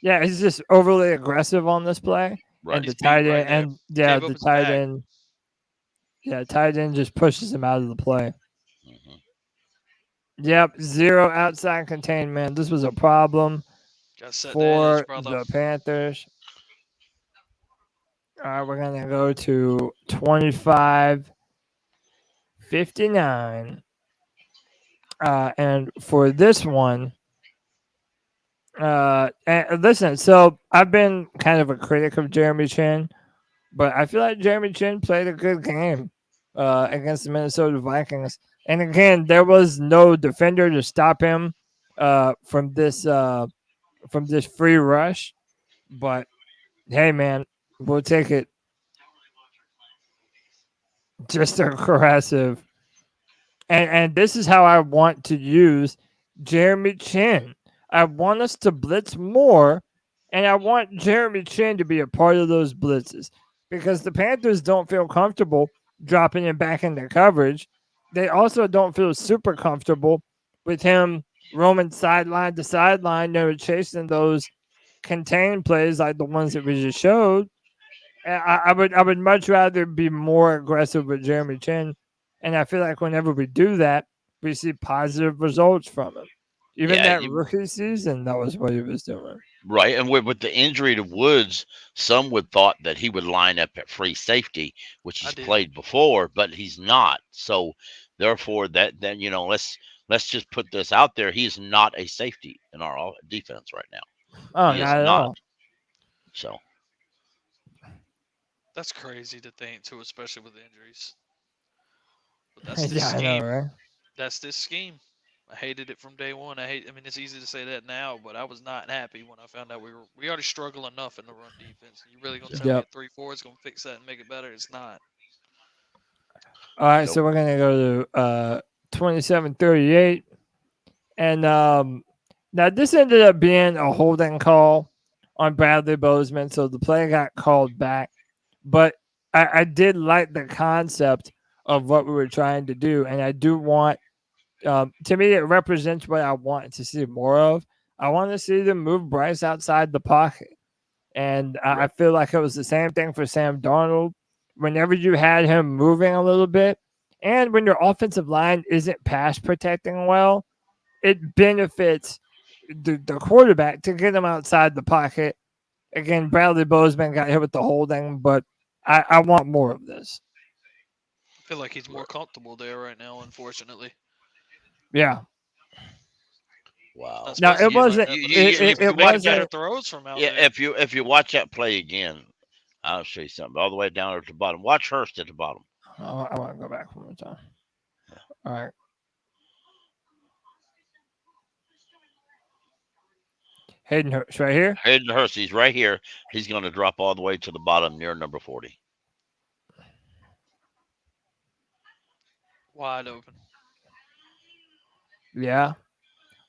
Yeah, he's just overly aggressive on this play. Right. And the tight end the tight end. Yeah, tight end just pushes him out of the play. Mm-hmm. Yep, 0 outside contain, man. This was a problem for the Panthers. All right, we're going to go to 25-59. And for this one, And listen, so I've been kind of a critic of Jeremy Chin, but I feel like Jeremy Chin played a good game against the Minnesota Vikings. And again, there was no defender to stop him from this free rush. But hey, man, we'll take it. Just aggressive. And this is how I want to use Jeremy Chin. I want us to blitz more, and I want Jeremy Chin to be a part of those blitzes because the Panthers don't feel comfortable dropping him back into coverage. They also don't feel super comfortable with him roaming sideline to sideline, chasing those contained plays like the ones that we just showed. I would much rather be more aggressive with Jeremy Chin, and I feel like whenever we do that, we see positive results from him. Even Yeah, that rookie season, that was what he was doing. right. And with the injury to Woods, some would thought that he would line up at free safety, which I he's did. played before, but he's not. So therefore, that then let's just put this out there. He's not a safety in our defense right now. Oh, He is not at not. all. So That's crazy to think too, especially with injuries. But that's this Yeah, I know, scheme. right? That's this scheme. I hated it from day one. I mean, it's easy to say that now, but I was not happy when I found out we already struggle enough in the run defense. You really gonna so, tell me Yep. a 3-4 is gonna fix that and make it better? It's not. All right, nope. so we're gonna go to 27-38, and now this ended up being a holding call on Bradley Bozeman, so the play got called back. But I did like the concept of what we were trying to do, and I do want. To me, it represents what I want to see more of. I want to see them move Bryce outside the pocket, and I Right. feel like it was the same thing for Sam Darnold. Whenever you had him moving a little bit, and when your offensive line isn't pass protecting well, it benefits the quarterback to get him outside the pocket. Again, Bradley Bozeman got hit with the holding, but I want more of this. I feel like he's more Right. comfortable there right now, unfortunately. Yeah. Not Wow. Now supposed to it be like wasn't. that, but It, eventually it, If you it we're watch making that, better wasn't. throws from out yeah, there. if you watch that play again, I'll show you something. All the way down at the bottom. Watch Hurst at the bottom. Oh, I want to go back one more time. All right. Hayden Hurst right here. Hayden Hurst, he's right here. He's going to drop all the way to the bottom near number 40. Wide open. Yeah.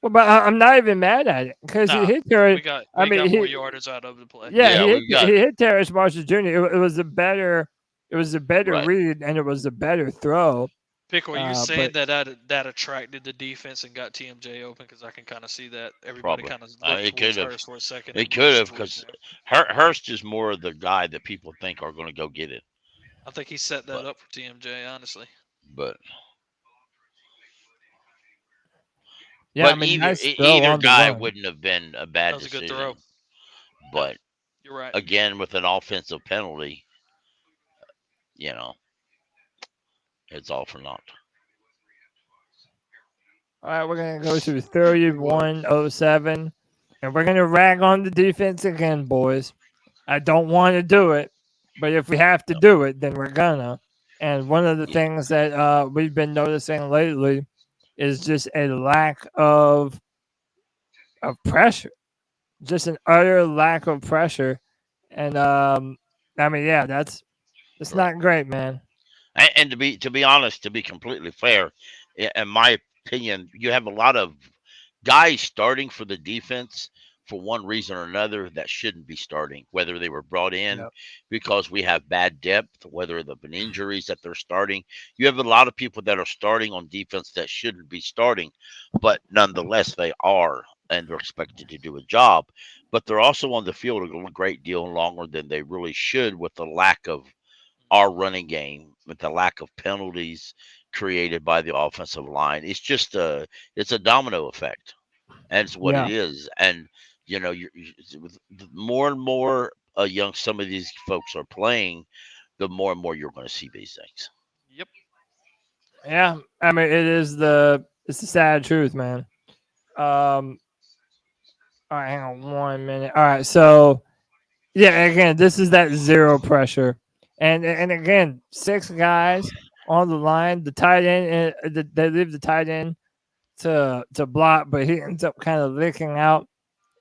Well, but I'm not even mad at it because he Nah, hit Terry. we got I we mean, got more he yardage out of the play. yeah Yeah, we've he got hit Terrace Marshall Jr. It was a better right. read and it was a better throw. Pickle, are you But saying that attracted the defense and got TMJ open? Because I can kind of see that everybody Probably. kind of looked It could towards have. Hurst for a second It and could rushed have towards because him. Hurst is more of the guy that people think are going to go get it. I think he set that But up for TMJ, honestly. but yeah, I but mean, either nice throw either on the guy run. wouldn't have been a That bad was a good throw. decision. Yeah, But you're right. again, with an offensive penalty, you know, it's all for naught. All right, we're gonna go to We were. 31-07, and we're gonna rag on the defense again, boys. I don't want to do it, but if we have to No. do it, then we're gonna. And one of the Yeah. things that we've been noticing lately is just a lack of pressure, just an utter lack of pressure. And I mean, yeah, that's Right. not great, man. And to be honest, to be completely fair, in my opinion, you have a lot of guys starting for the defense for one reason or another that shouldn't be starting, whether they were brought in Yep. because we have bad depth, whether they've been injuries that they're starting. You have a lot of people that are starting on defense that shouldn't be starting, but nonetheless they are and they're expected to do a job. But they're also on the field a great deal longer than they really should with the lack of our running game, with the lack of penalties created by the offensive line. It's a domino effect, and it's what it Yeah. is. And with more and more young some of these folks are playing, the more and more you're going to see these things. Yep. Yeah. I mean, it's the sad truth, man. Um, All right, hang on 1 minute. All right, so yeah, again, this is that zero pressure, and again, 6 guys on the line. The tight end, they leave the tight end to block, but he ends up kind of licking out.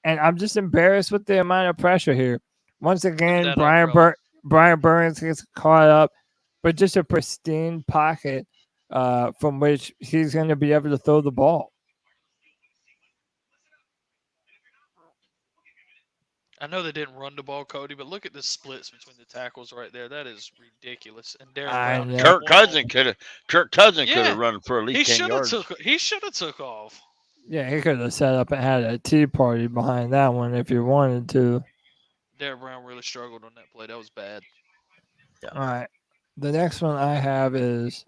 And I'm just embarrassed with the amount of pressure here. Once Look at again, that umbrella. Brian Burns gets caught up, but just a pristine pocket from which he's going to be able to throw the ball. I know they didn't run the ball, Cody, but look at the splits between the tackles right there. That is ridiculous. And Derek I Brown is know. Kirk one on. Cousin could have. Kirk Cousin could Yeah, have run for at he least 10 should have yards. took. He should have took off. Yeah, he could have set up and had a tea party behind that one if he wanted to. Derek Brown really struggled on that play. That was bad. All right. The next one I have is,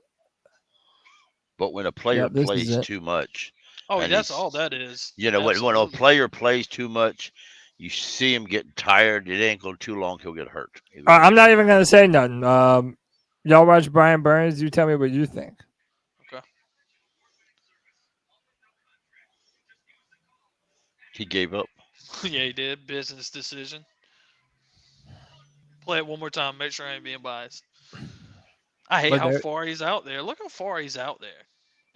But when a player yep, this is plays it. too much, Oh, and that's he's, all that is. when a Absolutely. player plays too much, you see him getting tired. It ain't going too long, he'll get hurt. I'm not even going to say nothing. Y'all watch Brian Burns. You tell me what you think. Okay. He gave up. Yeah, he did. Business decision. Play it one more time. Make sure I ain't being biased. I hate But how they're- far he's out there. Look how far he's out there.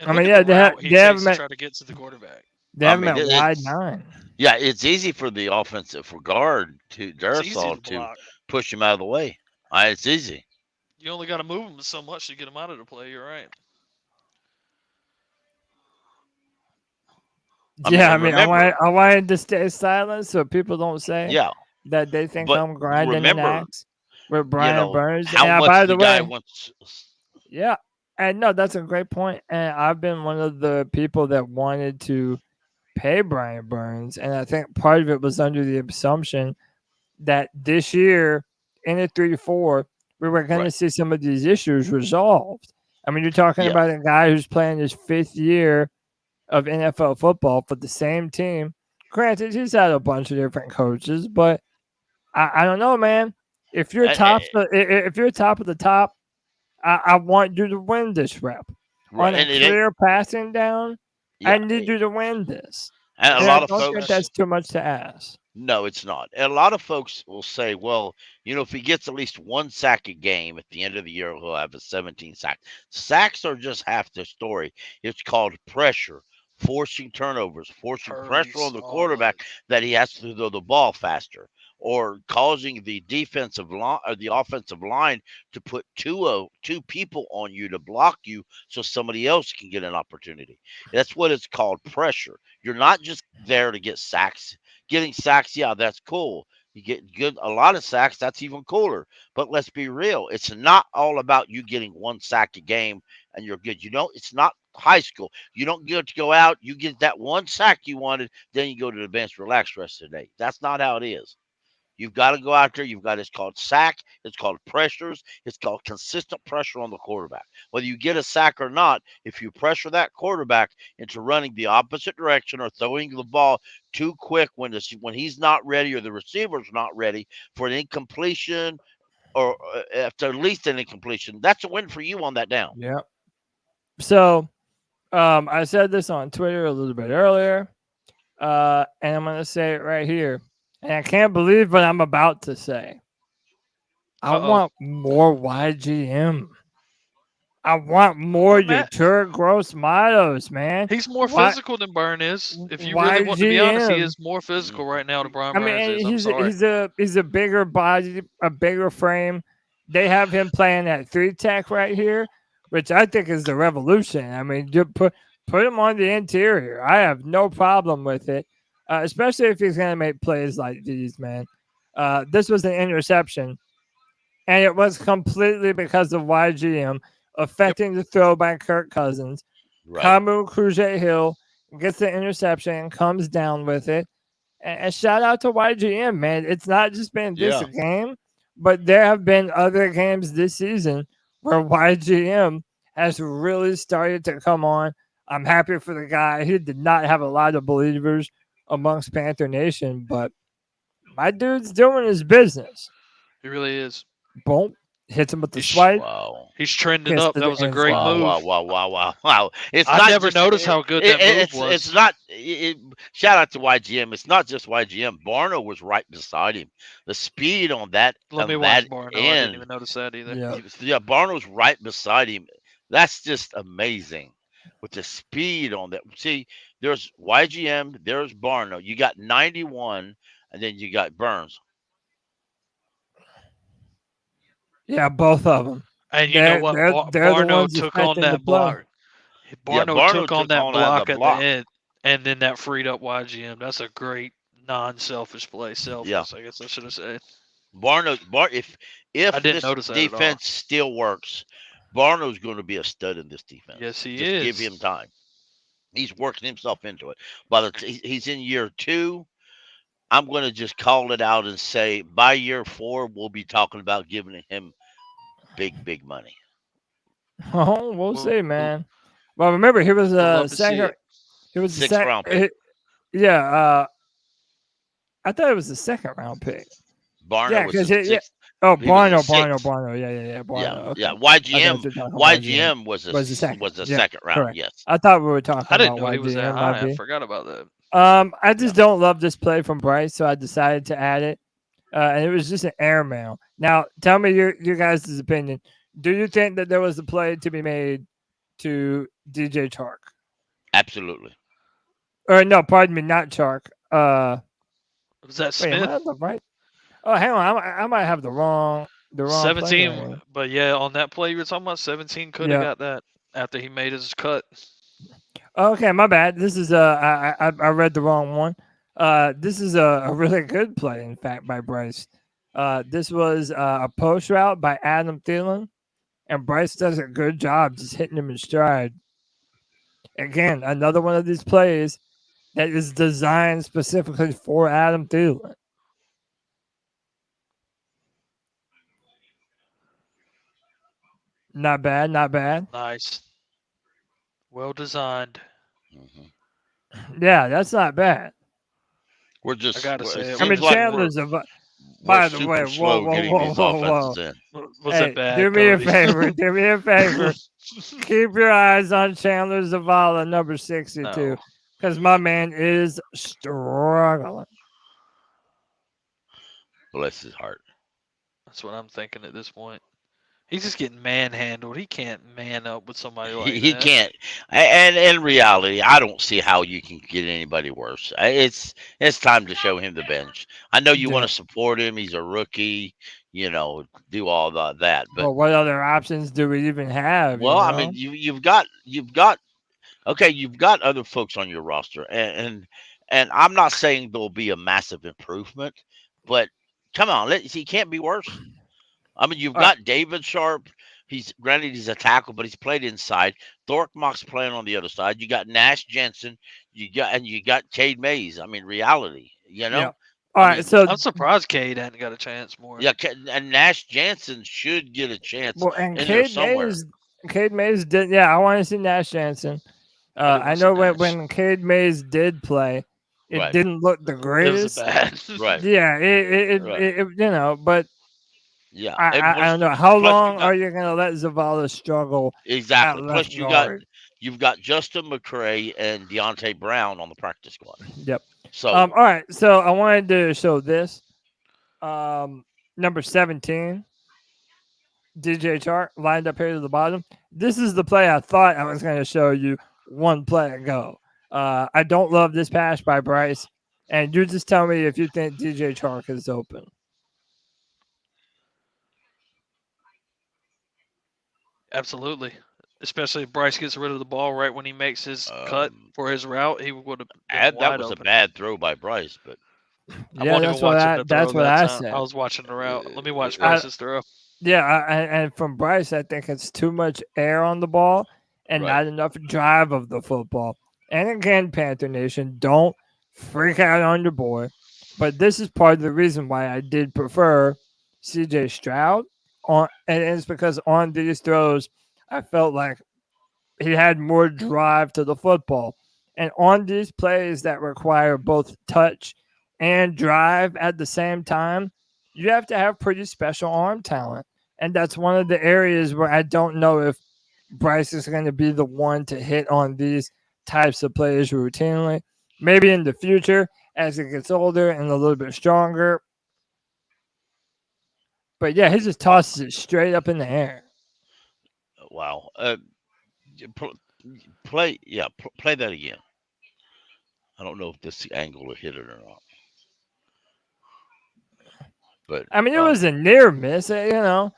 And I look mean, at yeah, the route he they have takes him to at try to get to the quarterback. they I have him mean, at wide it's 9. yeah, it's easy for the offensive for guard to It's easy Darisaw to to block. push him out of the way. It's easy. You only got to move him so much to get him out of the play. You're right. Yeah, I And mean, remember, I wanted to stay silent so people don't say yeah, that they think but I'm grinding an remember, axe with Brian Burns. how And much by the the guy way, wants. yeah, and no, that's a great point. And I've been one of the people that wanted to pay Brian Burns, and I think part of it was under the assumption that this year in the 3-4 we were going to Right. see some of these issues resolved. I mean, you're talking Yeah. about a guy who's playing his 5th year of NFL football for the same team. Granted, he's had a bunch of different coaches, but I don't know, man. If you're And, and, if you're top of the top, I want you to win this rep right, on a and it ain't. clear passing down. I Yeah, need you to win this, and a and I lot of don't think folks. that's too much to ask. No, it's not. And a lot of folks will say, well, if he gets at least one sack a game at the end of the year, he'll have a 17 sack. Sacks are just half the story. It's called pressure, forcing turnovers, forcing pressure Hurries, on the all of quarterback it. that he has to throw the ball faster, or causing the defensive line or the offensive line to put two people on you to block you so somebody else can get an opportunity. That's what it's called, pressure. You're not just there to get sacks. Getting sacks, yeah, that's cool. You get a lot of sacks, that's even cooler. But let's be real, it's not all about you getting one sack a game and you're good. It's not high school. You don't get to go out, you get that one sack you wanted, then you go to the bench, relax the rest of the day. That's not how it is. You've got to go out there. It's called sack. It's called pressures. It's called consistent pressure on the quarterback. Whether you get a sack or not, if you pressure that quarterback into running the opposite direction or throwing the ball too quick when he's not ready or the receiver's not ready for an incompletion or after at least an incompletion, that's a win for you on that down. Yeah. So, I said this on Twitter a little bit earlier, and I'm going to say it right here. And I can't believe what I'm about to say. I Uh-oh. want more YGM. I want more But Matt, Yatur Gross Matos, man. he's more Why physical than Burn is. If you really want to be honest, he YGM? is more physical right now than Brian I mean, Burns and is. I'm sorry. he's a bigger body, a bigger frame. They have him playing that 3 tech right here, which I think is the revolution. I mean, you put him on the interior. I have no problem with it, especially if he's gonna make plays like these, man. This was an interception, and it was completely because of YGM affecting the throw by Kirk Cousins. Right. Kamu Cruz Hill gets the interception and comes down with it. And shout out to YGM, man. It's not just been this Yeah. game, but there have been other games this season where YGM has really started to come on. I'm happy for the guy. He did not have a lot of believers amongst Panther Nation, but my dude's doing his business. He really is. Boom. hits him with the swipe. Wow. He's trending Gets up. to That the was a end great zone. move. Wow. It's I not never just noticed how good that move was. It's not. Shout out to YGM. It's not just YGM. Barno was right beside him. The speed on that Let me of watch that Barno. I didn't end. even notice that either. Yeah. Barno's right beside him. That's just amazing with the speed on that. See, there's YGM. There's Barno. You got 91, and then you got Burns. Yeah, both of them. And you know what? They're the Barno ones took on affecting the that play. block. Yeah, Barno took on took that on block the at block. the end, and then that freed up YGM. That's a great non-selfish play. Selfless, I guess I should have said. If I didn't this notice that at all. defense still works, Barno's going to be a stud in this defense. Yes, he Just is. give him time. He's working himself into it. He's in year 2. I'm going to just call it out and say by year 4 we'll be talking about giving him big money. Oh, we'll see, man. Well, remember he was a second. He was sixth round pick. Yeah, I thought it was the second round pick. Barno was the sixth. Oh, Barno. Yeah. Barno. Yeah. YGM was the second round. Correct. Yes. I thought we were talking I didn't about know he was that YGM. high. I forgot about that. I just don't love this play from Bryce, so I decided to add it. And it was just an airmail. Now, tell me your guys' opinion. Do you think that there was a play to be made to DJ Chark? Absolutely. Or no, pardon me, not Chark. Was that Smith? Wait, am I right? Oh, hang on. I might have the wrong 17, play. But yeah, on that play you were talking about, 17 could have got that after he made his cut. Okay, my bad. This is I read the wrong one. This is a really good play, in fact, by Bryce. This was a post route by Adam Thielen, and Bryce does a good job just hitting him in stride. Again, another one of these plays that is designed specifically for Adam Thielen. Not bad. Nice. Well designed. Mm-hmm. Yeah, that's not bad. We're just. I gotta say, I mean, Chandler's a. By the way, whoa. Was it bad? Do me a favor. Keep your eyes on Chandler Zavala, number 62, because my man is struggling. Bless his heart. That's what I'm thinking at this point. He's just getting manhandled. He can't man up with somebody like that. He can't. And in reality, I don't see how you can get anybody worse. It's time to show him the bench. I know you want to support him. He's a rookie. Do all that. But what other options do we even have? Well, I mean, you've got other folks on your roster, and I'm not saying there'll be a massive improvement, but come on, he can't be worse. I mean, you've got David Sharp. He's a tackle, but he's played inside. Thorkmock's playing on the other side. You got Nash Jensen. You got Cade Mays. I mean, reality. Yeah. All right, so I'm surprised Cade hadn't got a chance more. Yeah, and Nash Jensen should get a chance. Well, and Cade Mays did. Yeah, I want to see Nash Jensen. I know when Cade Mays did play, it didn't look the greatest. It was bad. Right. Yeah, it but. Yeah, I don't know. How long are you going to let Zavala struggle? Exactly. Plus, you've got Justin McCray and Deontay Brown on the practice squad. Yep. So, all right. So I wanted to show this. Number 17, DJ Chark, lined up here to the bottom. This is the play I thought I was going to show you one play ago. I don't love this pass by Bryce, and you just tell me if you think DJ Chark is open. Absolutely. Especially if Bryce gets rid of the ball right when he makes his cut for his route, he would have been that was open. a bad throw by Bryce, but that's what I said. I was watching the route. Let me watch Bryce's throw. Yeah, and from Bryce, I think it's too much air on the ball and not enough drive of the football. And again, Panther Nation, don't freak out on your boy. But this is part of the reason why I did prefer C.J. Stroud. And it's because on these throws, I felt like he had more drive to the football. And on these plays that require both touch and drive at the same time, you have to have pretty special arm talent. And that's one of the areas where I don't know if Bryce is going to be the one to hit on these types of players routinely. Maybe in the future as he gets older and a little bit stronger. But yeah, he just tosses it straight up in the air. Wow. Pl- play that again. I don't know if this angle will hit it or not. But I mean, it was a near miss, you know.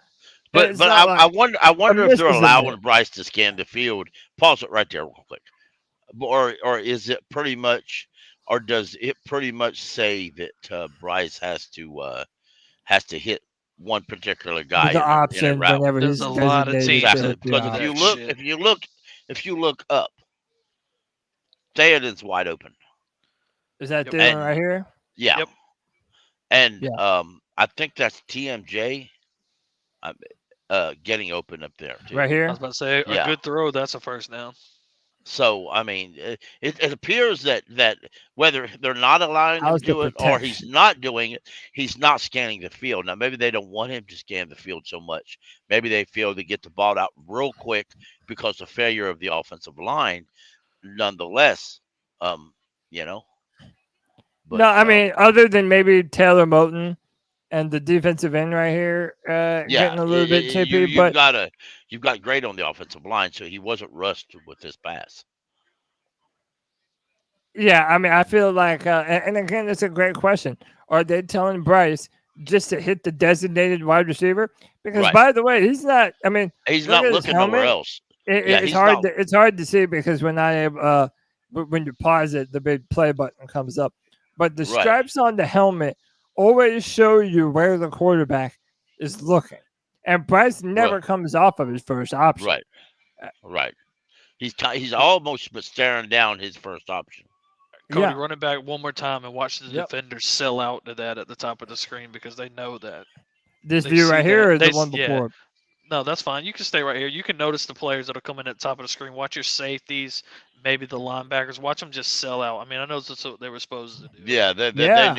It's but not I like wonder I a wonder if miss they're is a miss. allowing Bryce to scan the field. Pause it right there real quick. Or is it pretty much, or does it pretty much say that Bryce has to hit one particular guy The in a option route? whenever There's he's a lot of designated teams to Exactly, hit that the because do option. that shit. if you look up, Theoden's wide open, Is that Yep. the one and right here? yeah, Yep. and Yeah, I think that's TMJ uh, getting open up there too. right I was here. about to say a Yeah. good throw. That's a first down. So I mean, it appears that whether they're not allowing him How's to the do it or he's protection? not doing it, he's not scanning the field. Now maybe they don't want him to scan the field so much. Maybe they feel to get the ball out real quick because of failure of the offensive line. Nonetheless, um, you know, No, but I mean, other than maybe Taylor Moton and the defensive end right here yeah, getting a little bit you chippy, but you've got great on the offensive line, so he wasn't rushed with this pass. yeah, I mean, I feel like, and again, it's a great question. Are they telling Bryce just to hit the designated wide receiver? Because Right. by the way, he's not. I mean, He's look not at his looking nowhere helmet. else. Yeah, It's he's hard. not. It's hard to see because when I when you pause it, the big play button comes up. But the Right. stripes on the helmet always show you where the quarterback is looking, and Bryce Right. never comes off of his first option. Right. Right. He's almost but staring down his first option. Cody, Yeah. run it back one more time and watch the Yep. defenders sell out to that at the top of the screen because they know that. This They view see right here that. or the one Yeah. before? No, that's fine. You can stay right here. You can notice the players that'll come in at the top of the screen. Watch your safeties, maybe the linebackers. Watch them just sell out. I mean, I know that's what they were supposed to do. Yeah, Yeah.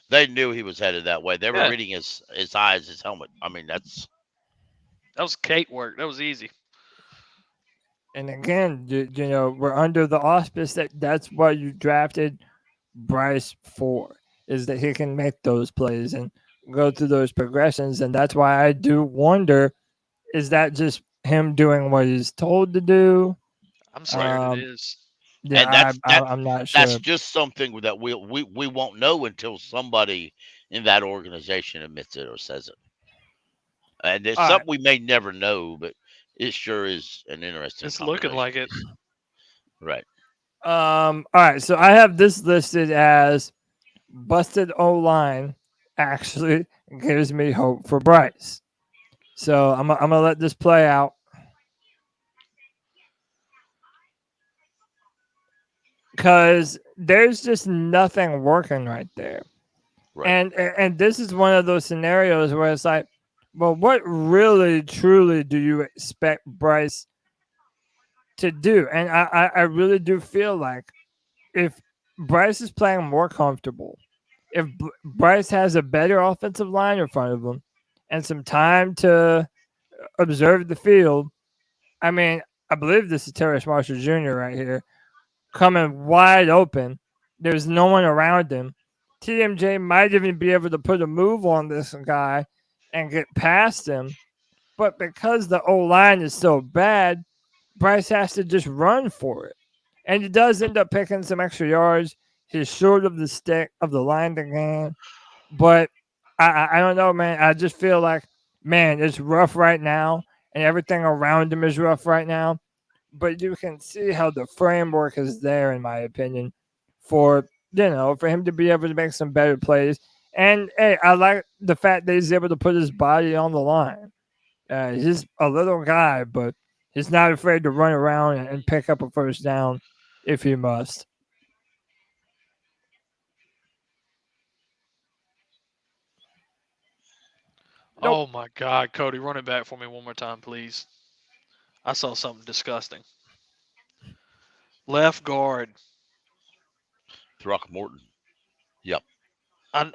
they knew he was headed that way. They were Yeah, reading his eyes, his helmet. I mean, that's that was Kate work. That was easy. And again, you know, we're under the auspice that that's what you drafted Bryce for, is that he can make those plays and go through those progressions. And that's why I do wonder, is that just him doing what he's told to do? I'm scared it Um, is. yeah, and that's I'm not that's sure. just something that we won't know until somebody in that organization admits it or says it. And it's All right. something we may never know, but it sure is an interesting It's looking combination. like it. Right. All right. So I have this listed as busted O line actually gives me hope for Bryce. So I'm gonna let this play out because there's just nothing working right there. Right. And this is one of those scenarios where it's like, well, what really truly do you expect Bryce to do? And I really do feel like if Bryce is playing more comfortable, if Bryce has a better offensive line in front of him and some time to observe the field, I mean, I believe this is Terrace Marshall Jr. right here coming wide open. There's no one around him. TMJ might even be able to put a move on this guy and get past him. But because the O line is so bad, Bryce has to just run for it. And he does end up picking some extra yards. He's short of the stick of the line again. But I don't know, man. I just feel like, man, it's rough right now. And everything around him is rough right now, but you can see how the framework is there, in my opinion, for for him to be able to make some better plays. And hey, I like the fact that he's able to put his body on the line. He's a little guy, but he's not afraid to run around and pick up a first down if he must. Nope. Oh my God, Cody, run it back for me one more time, please. I saw something disgusting. Left guard. Throckmorton. Yep.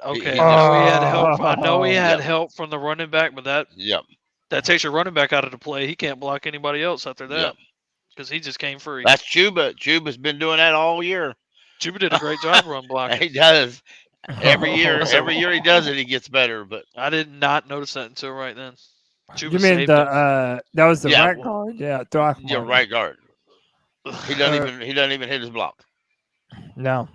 Okay, He I just know he had help. I know he Oh, had yep. help from the running back, but that Yep. That takes your running back out of the play. He can't block anybody else after Yeah. that because he just came free. That's Chuba. Chuba's been doing that all year. Chuba did a great job run blocking. He does. Every year That's a- he does it, he gets better. But I did not notice that until right then. Chuba You mean saved him. that was the Yeah, right guard? Yeah, you're Throckmorton. right guard. He doesn't even hit his block. No.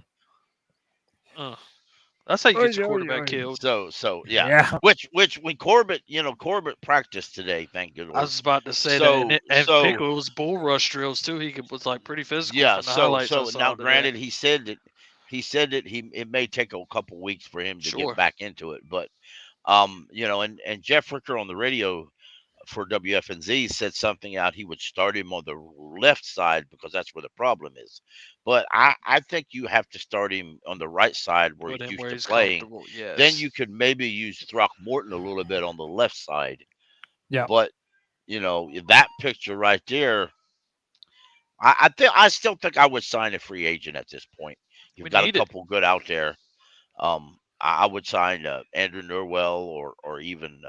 That's how you get your Oy, oy, quarterback oy. killed. So yeah. Yeah. Which when Corbett practiced today, thank good I Lord. was about to say So- that, and so- Pickle was bull rush drills too. He was like pretty physical. Yeah, from the so highlights I so saw now today. granted he said that it may take a couple weeks for him to Sure. get back into it, but and Jeff Ricker on the radio for WFNZ said something out he would start him on the left side because that's where the problem is. But I think you have to start him on the right side where Put he's him used where to he's playing. comfortable. Yes. Then you could maybe use Throckmorton a little bit on the left side. Yeah. But that picture right there, I still think I would sign a free agent at this point. You've We got a need it. couple good out there. I would sign Andrew Norwell or even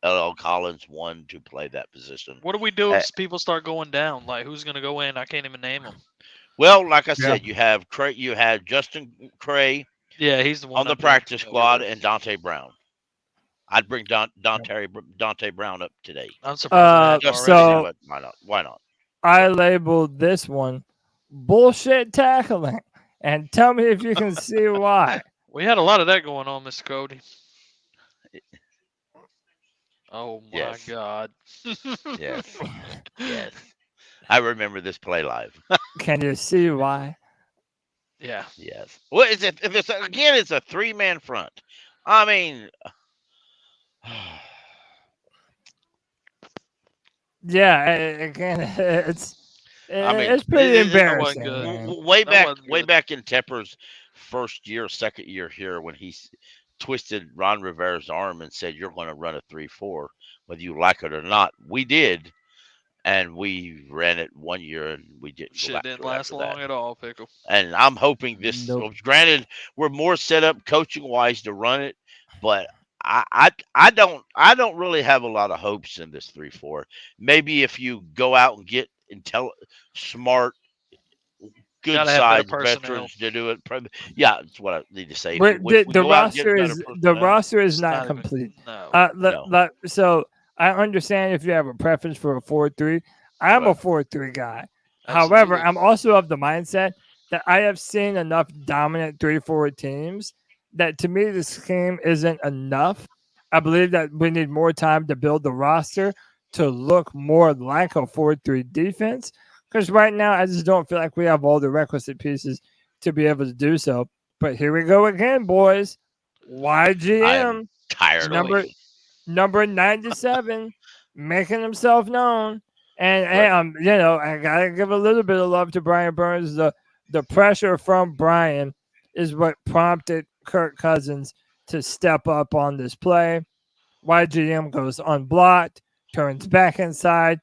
LL Collins one to play that position. What do we do if people start going down? Like, who's going to go in? I can't even name them. Well, like I said, you have Justin Cray Yeah, he's the one on the I'm practice familiar squad with. and Dante Brown. I'd bring Dante Brown up today. I'm surprised they Just had already. so- but why not? Why not? I labeled this one bullshit tackling, and tell me if you can see why. We had a lot of that going on, Mr. Cody. Oh my Yes. God. Yes. Yes. I remember this play live. Can you see why? Yeah. Yes. Well, is it? If it's again, it's a 3-man front. I mean, Yeah, again, it's pretty it- it- embarrassing. good. man. way That wasn't good. back in Tepper's second year here, when he twisted Ron Rivera's arm and said, "You're going to run a 3-4, whether you like it or not." We did, and we ran it 1 year, and we didn't. Go Shit back didn't to it last after that. long at all, Pickle. And I'm hoping this. Nope. Granted, we're more set up coaching wise to run it, but I don't really have a lot of hopes in this 3-4. Maybe if you go out and get smart, good Gotta have better size personnel. veterans to do it. Yeah, that's what I need to say. But If we the go out and get roster better is the personnel- roster is It's not not even- complete. No. No. So I understand if you have a preference for a 4-3. I'm a Right. 4-3 guy. However, Absolutely. I'm also of the mindset that I have seen enough dominant 3-4 teams that to me the scheme isn't enough. I believe that we need more time to build the roster to look more like a 4-3 defense. Because right now, I just don't feel like we have all the requisite pieces to be able to do so. But here we go again, boys. YGM, tired of number it. number 97, making himself known. And Right. I gotta give a little bit of love to Brian Burns. The pressure from Brian is what prompted Kirk Cousins to step up on this play. YGM goes unblocked, turns back inside,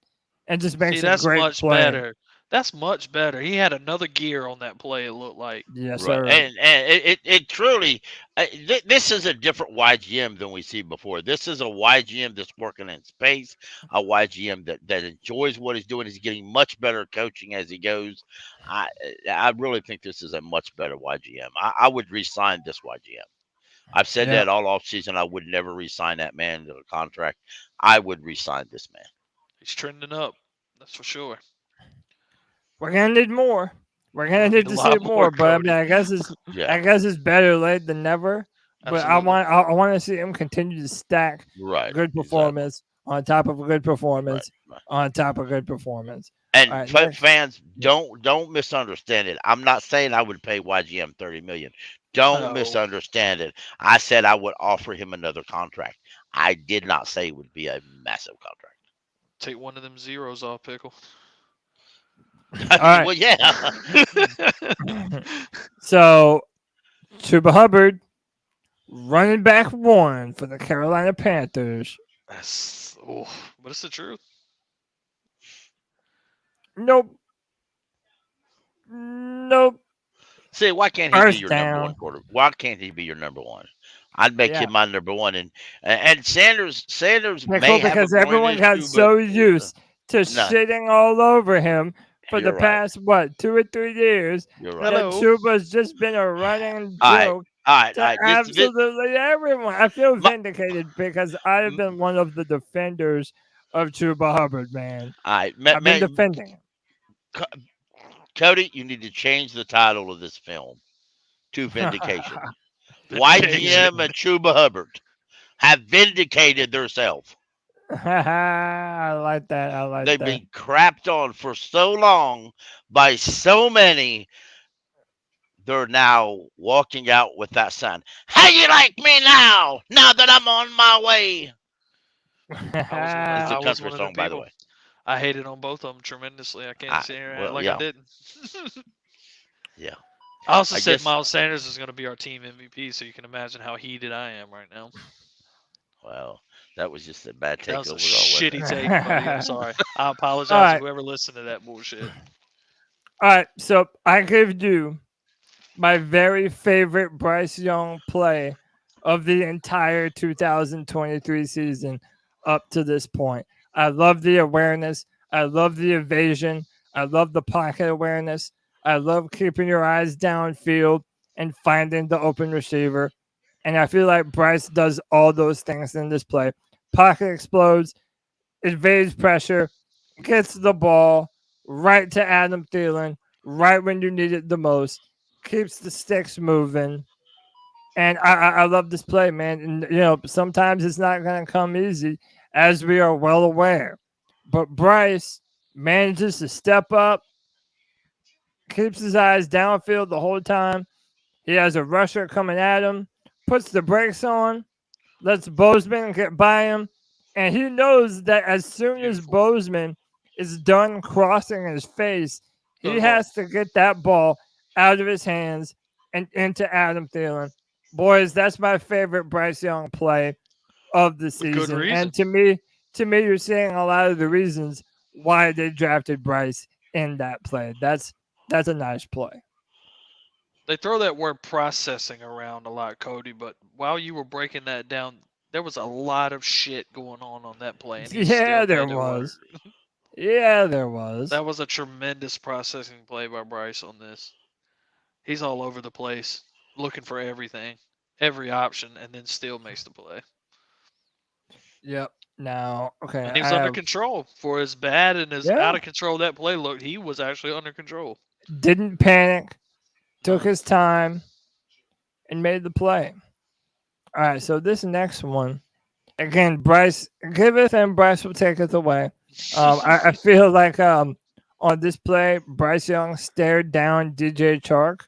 and just makes See, a that's great much play. better. That's much better. He had another gear on that play, it looked like. Yes, Right. sir. And it truly, this is a different YGM than we see before. This is a YGM that's working in space, a YGM that enjoys what he's doing. He's getting much better coaching as he goes. I really think this is a much better YGM. I would re-sign this YGM. I've said Yeah. that all off season. I would never re-sign that man to a contract. I would re-sign this man. He's trending up. That's for sure. We're gonna need more. We're gonna need A to lot see more, more. But I mean, Cody. I guess it's Yeah. better late than never. But Absolutely. I want to see him continue to stack Right. good exactly. performance on top of a good performance Right. on top of good performance. And All right, next. fans, don't misunderstand it. I'm not saying I would pay YGM $30 million. Don't No. misunderstand it. I said I would offer him another contract. I did not say it would be a massive contract. Take one of them zeros off, Pickle. right. Well, yeah. So, Chuba Hubbard, running back one for the Carolina Panthers. But it's the truth. Nope. See, why can't he First be your number one down. quarterback? Why can't he be your number one? I'd make Yeah. him my number one, and Sanders Pickle, may have a because groin everyone got issue, but so used to no, shitting all over him for the you're right. past, what, 2 or 3 years, You're right. that Hello. Chuba's just been a running All right, joke all to right. This absolutely everyone. I feel my, vindicated because I have been one of the defenders of Chuba Hubbard, man. all right, I've been defending him. Co- Cody, you need to change the title of this film to Vindication. Vindication. YGM and Chuba Hubbard have vindicated themselves. I like that. I like They've that. been crapped on for so long by so many. They're now walking out with that sign. How you like me now? Now that I'm on my way. It's a I was country one of them song, by the people. way. I hated on both of them tremendously. I can't sit here and act Well, like I yeah, didn't. yeah. I also I said guess. Miles Sanders is going to be our team MVP, so you can imagine how heated I am right now. Well, that was just a bad That take was a overall, wasn't shitty it? take, buddy. I'm sorry. I All apologize to right. whoever listened to that bullshit. All right. So I give you my very favorite Bryce Young play of the entire 2023 season up to this point. I love the awareness. I love the evasion. I love the pocket awareness. I love keeping your eyes downfield and finding the open receiver. And I feel like Bryce does all those things in this play. Pocket explodes, evades pressure, gets the ball right to Adam Thielen, right when you need it the most, keeps the sticks moving. And I love this play, man. And, sometimes it's not going to come easy, as we are well aware. But Bryce manages to step up, keeps his eyes downfield the whole time. He has a rusher coming at him, puts the brakes on, lets Bozeman get by him, and he knows that as soon as Beautiful. Bozeman is done crossing his face, Throw he the ball. has to get that ball out of his hands and into Adam Thielen. Boys, that's my favorite Bryce Young play of the With good season. reason. And to me, you're seeing a lot of the reasons why they drafted Bryce in that play. That's a nice play. They throw that word processing around a lot, Cody, but while you were breaking that down, there was a lot of shit going on that play, and he Yeah, still there made it work. was. Yeah, there was. That was a tremendous processing play by Bryce on this. He's all over the place, looking for everything, every option, and then still makes the play. Yep. Now, okay, And he I was under have control. For as bad and as yeah. out of control that play looked, he was actually under control. Didn't panic, took No. his time, and made the play. All right, so this next one, again, Bryce giveth and Bryce will taketh away. I feel like on this play, Bryce Young stared down DJ Chark,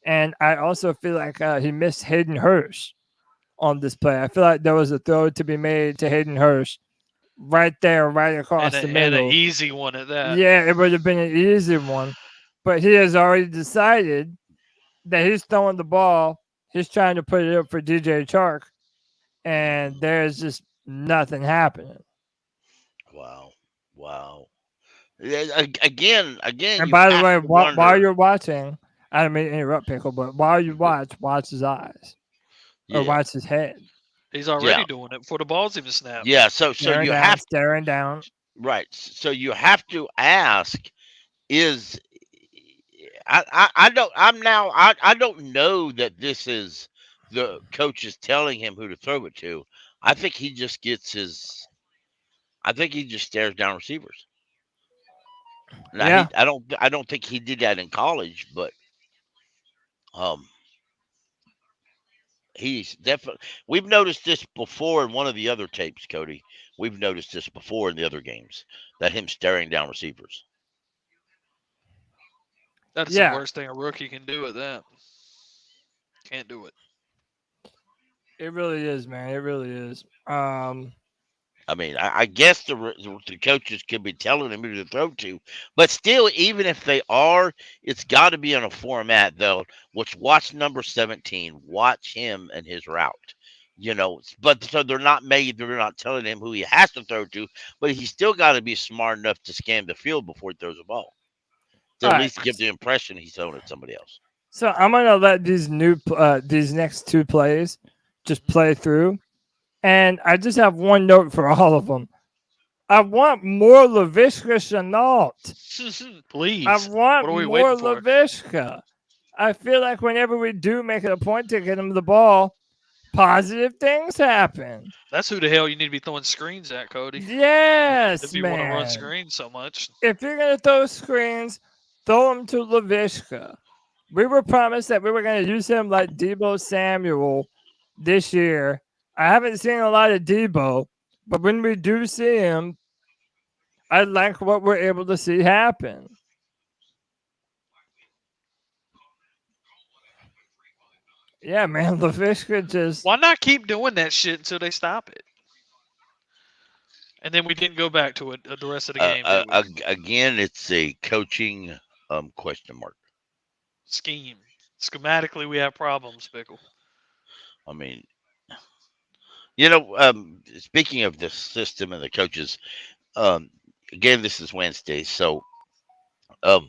and I also feel like he missed Hayden Hurst on this play. I feel like there was a throw to be made to Hayden Hurst right there, right and across the an middle. easy one at that. Yeah, it would have been an easy one, but he has already decided that he's throwing the ball. He's trying to put it up for DJ Chark, and there's just nothing happening. Wow, wow. Yeah, again, And you by the have way, to while wonder. you're watching, I don't mean to interrupt Pickle, but while you watch his eyes or Yeah, watch his head, He's yeah, already doing it before the ball's even snapped. yeah. So staring you down, have staring down. right. So you have to ask: Is I don't I'm now I don't know that this is the coach is telling him who to throw it to. I think he just gets his. I think he just stares down receivers. Now Yeah, I don't think he did that in college, but um he's definitely. We've noticed this before in one of the other tapes, Cody. We've noticed this before in the other games that him staring down receivers. That's the yeah, worst thing a rookie can do at that. Can't do it. it really is, man. It really is. I mean, I guess the coaches could be telling him who to throw to, but still, even if they are, it's got to be in a format though. Which watch number 17, watch him and his route. But so they're not telling him who he has to throw to, but he's still got to be smart enough to scan the field before he throws the ball to all at right. least give the impression he's throwing at somebody else. So I'm gonna let these next two plays just play through. And I just have one note for all of them. I want more Laviska Chenault. I Please. What want are we waiting more for? Laviska. I feel like whenever we do make it a point to get him the ball, positive things happen. That's who the hell you need to be throwing screens at, Cody. Yes, If you want to run man. screens so much. If you're going to throw screens, throw them to Laviska. We were promised that we were going to use him like Debo Samuel this year. I haven't seen a lot of Debo, but when we do see him, I like what we're able to see happen. Yeah, man, Laviska just. Why not keep doing that shit until they stop it? And then we didn't go back to it the rest of the game, did we? Again, it's a coaching question mark. Scheme. Schematically, we have problems, Pickle. I mean, speaking of the system and the coaches, again, this is Wednesday, so um,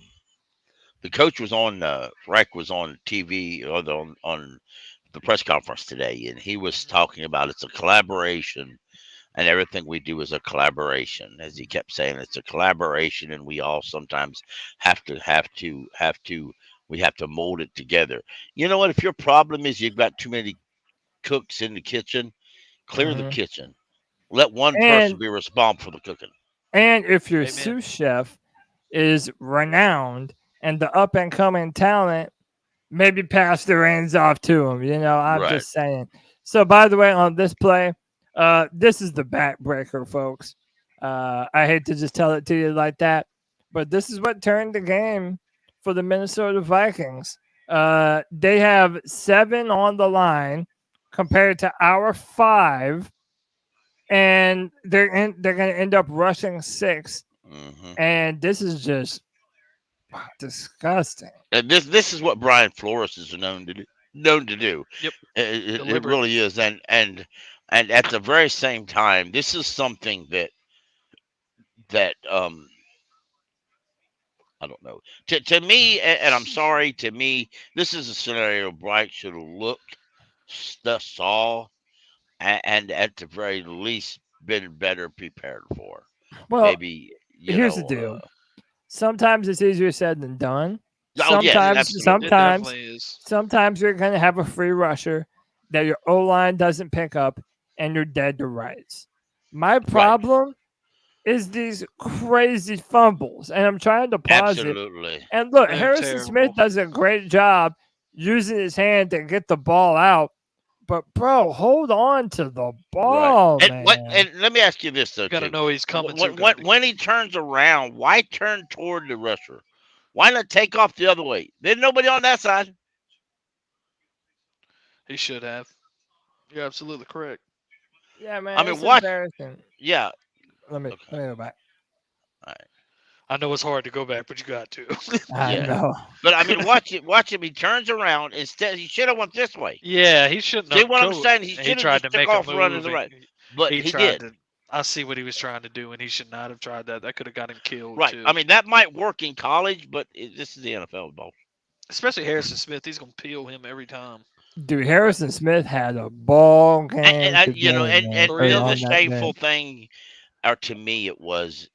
the coach was on, Reich was on TV or on the press conference today, and he was talking about it's a collaboration, and everything we do is a collaboration. As he kept saying, it's a collaboration, and we all sometimes we have to mold it together. You know what? If your problem is you've got too many cooks in the kitchen, clear the Mhm. kitchen. Let one person And be responsible for the cooking. if your Amen. sous chef is renowned and the up and coming talent, maybe pass the reins off to him. I'm Right. just saying. So, by the way, on this play, this is the backbreaker, folks. I hate to just tell it to you like that, but this is what turned the game for the Minnesota Vikings. They have 7 on the line compared to our 5, and they're going to end up rushing 6. Hmm. And this is just disgusting. And this is what Brian Flores is known to do. Yep. It Deliberate. really is, and at the very same time, this is something that I don't know. To me, and I'm sorry, to me, this is a scenario Bright should have looked, saw, and at the very least been better prepared for. Well, Maybe here's the deal. Sometimes it's easier said than done. oh yes, Sometimes, absolutely. It sometimes, definitely is. sometimes you're gonna have a free rusher that your O line doesn't pick up, and you're dead to rights. My Right, problem is these crazy fumbles, and I'm trying to pause it. absolutely. And look, They're Harrison Smith terrible. does a great job using his hand to get the ball out. But bro, hold on to the Right. ball, And what? man. And let me ask you this though Got to too. know he's coming too, Cody. When he turns around, why turn toward the rusher? Why not take off the other way? There's nobody on that side. He should have. You're absolutely correct. Yeah, I man, mean, it's watch. embarrassing. Yeah. Let me Okay. let me go back. All right. I know it's hard to go back, but you got to. I Yeah. know. But I mean, watch it. Watch him. He turns around. Instead, he should have went this way. Yeah, he shouldn't See have what I'm go. saying? He He should have tried just to took make a off running move. the And right. But he he tried did. to. I see what he was trying to do, and he should not have tried that. That could have got him killed Right. too. I mean, that might work in college, but this is the NFL, ball. Especially Harrison Smith, he's gonna peel him every time. Dude, Harrison Smith had a ball And game I, today, man. and Or Three the of other on them. that day. shameful thing, or to me, it was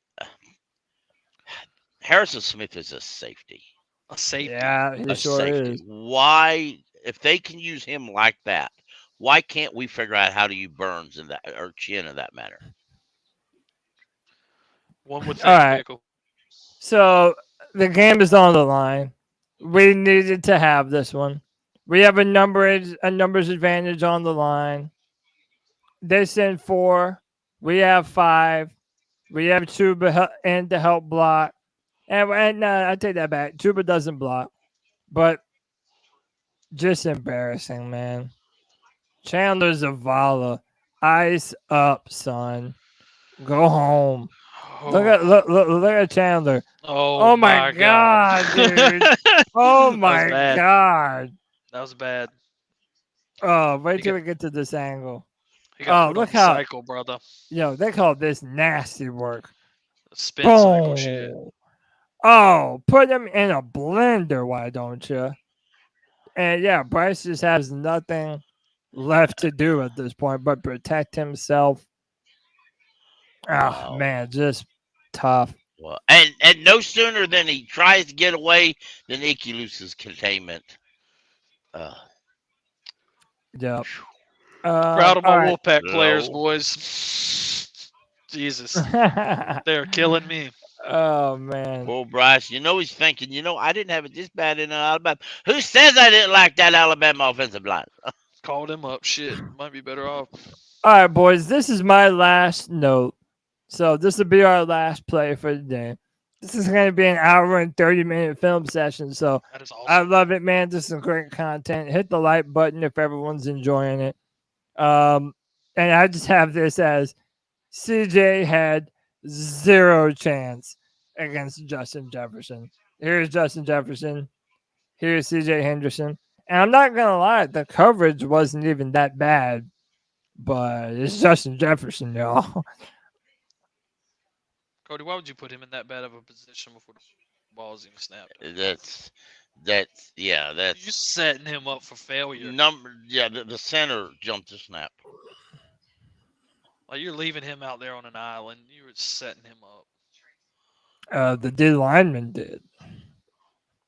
Harrison Smith is a safety. A safety. Yeah, he A sure safety. is. Why, if they can use him like that, why can't we figure out how to use Burns in that or Chin in that manner? One would All think, right. Pickle. So the game is on the line. We needed to have this one. We have a numbers advantage on the line. They send 4. We have 5. We have Chuba in to help block. And no, I take that back. Chuba doesn't block, but just embarrassing, man. Chandler Zavala, ice up, son. Go home. Look Oh, at look at Chandler. oh Oh my my God. god, dude. Oh That was my bad. god. That was bad. Oh, wait He till got we get to this angle. he got Oh, put on look the how cycle, brother. they call this nasty work. Spin cycle shit. Boom. Oh, put them in a blender, why don't you? And yeah, Bryce just has nothing left to do at this point but protect himself. Oh Wow. man, just tough. Well, and no sooner than he tries to get away than Icky loses containment. Uh, Yep. Proud of my All right. Wolfpack players, low. boys. Jesus, they're killing me. Oh man. Poor Bryce. He's thinking, I didn't have it this bad in Alabama. Who says I didn't like that Alabama offensive line? Called him up. Shit, might be better off. All right, boys. This is my last note. So this will be our last play for the day. This is going to be an hour and 30-minute film session. So That is I awesome. love it, man. This is great content. Hit the like button if everyone's enjoying it. And I just have this as CJ had 0 chance against Justin Jefferson. Here's Justin Jefferson. Here's CJ Henderson. And I'm not going to lie, the coverage wasn't even that bad. But it's Justin Jefferson, y'all. Cody, why would you put him in that bad of a position before the ball's even snapped? That's You're setting him up for failure. the center jumped the snap. Like you're leaving him out there on an island. You were setting him up. The D lineman did.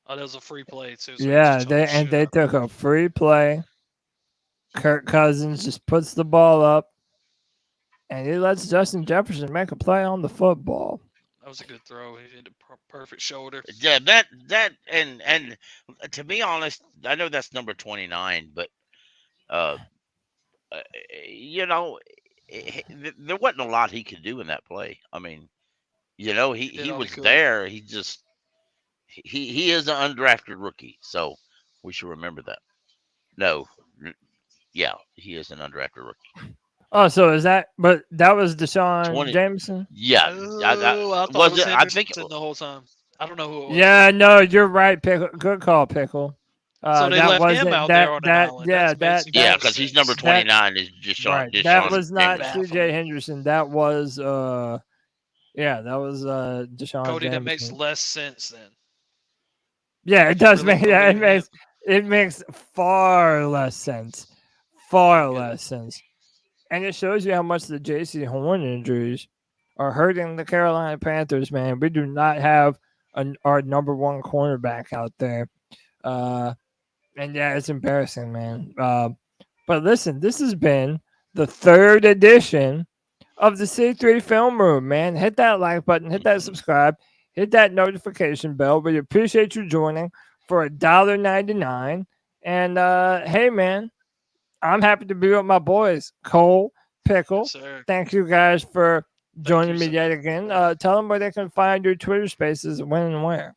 Oh, that was a free play too. So Yeah, they took a free play. Kirk Cousins just puts the ball up, and he lets Justin Jefferson make a play on the football. That was a good throw. He hit a perfect shoulder. Yeah, that and to be honest, I know that's number 29, but there wasn't a lot he could do in that play. I mean, he was there. He just he is an undrafted rookie, so we should remember that. No, yeah, he is an undrafted rookie. Oh, so is that? But that was Deshaun Jameson. Yeah, I thought it was I think the whole time. I don't know who it was. Yeah, no, you're right, Pickle. Good call, Pickle. So they left him out there on an island. Yeah, because he's number 29 is Deshaun. Right, Deshaun that was not Jameson. CJ Henderson. That was Deshaun. Cody, Jameson. that makes less sense then. Yeah, it does make it makes far less sense. Far less sense. And it shows you how much the J.C. Horn injuries are hurting the Carolina Panthers, man. We do not have our number one cornerback out there. And yeah, it's embarrassing, man. But listen, this has been the 3rd edition of the C3 Film Room, man. Hit that like button, hit that subscribe, hit that notification bell. We appreciate you joining for $1.99. And hey, man, I'm happy to be with my boys, Cole, Pickle. Yes, thank you guys for joining me yet again. Tell them where they can find your Twitter spaces, when and where.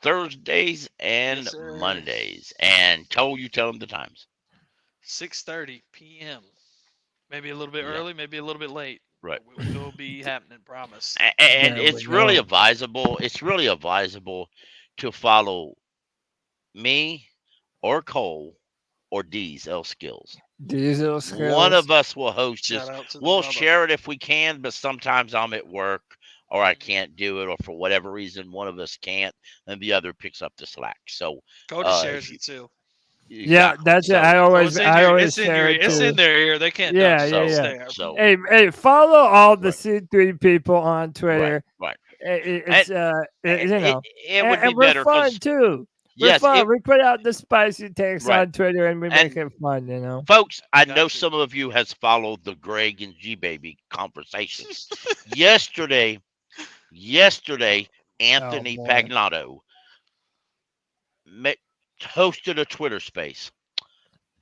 Thursdays and Mondays. And Cole, you tell them the times. 6:30 p.m. Maybe a little bit early, maybe a little bit late. Right. It will be happening, promise. And it's really advisable. It's really advisable to follow me or Cole or Diesel Skills. Diesel Skills. One of us will host this. We'll share it if we can, but sometimes I'm at work or I can't do it, or for whatever reason one of us can't, and the other picks up the slack. So Cody shares it too. Exactly. Yeah, that's it. I always share it too. It's in their ear. They can't. Yeah. So hey, follow all the C3 people on Twitter. Right. It's it would be we're better fun too. We're fun. We put out the spicy takes on Twitter and we make it fun, Folks, I know some of you has followed the Greg and G Baby conversation. Yesterday, Anthony Pagnato hosted a Twitter space.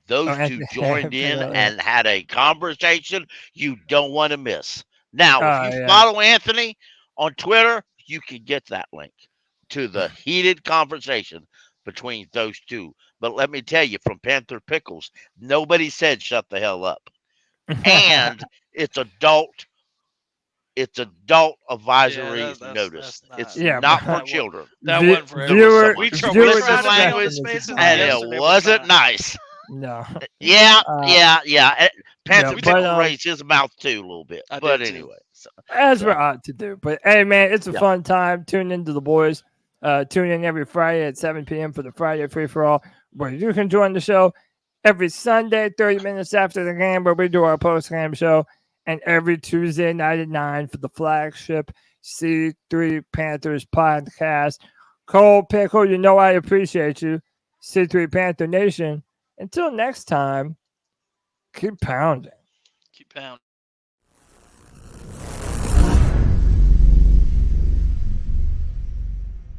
Those two joined in and had a conversation you don't want to miss. Now, if you follow Anthony on Twitter, you can get that link to the heated conversation between those two. But let me tell you, from Panther Pickles, nobody said shut the hell up. And it's adult advisory notice. It's not for children. That wasn't for everyone. We tried language, and it wasn't nice. No. Yeah. Panther Pickle raised his mouth too a little bit. But anyway. As we ought to do. But hey, man, it's a fun time. Tune into the boys. Tune in every Friday at 7 p.m. for the Friday Free for All, where you can join the show every Sunday, 30 minutes after the game, where we do our post-game show, and every Tuesday night at 9 for the flagship C3 Panthers podcast. Cole, Pickle, you know I appreciate you. C3 Panther Nation. Until next time, keep pounding. Keep pounding.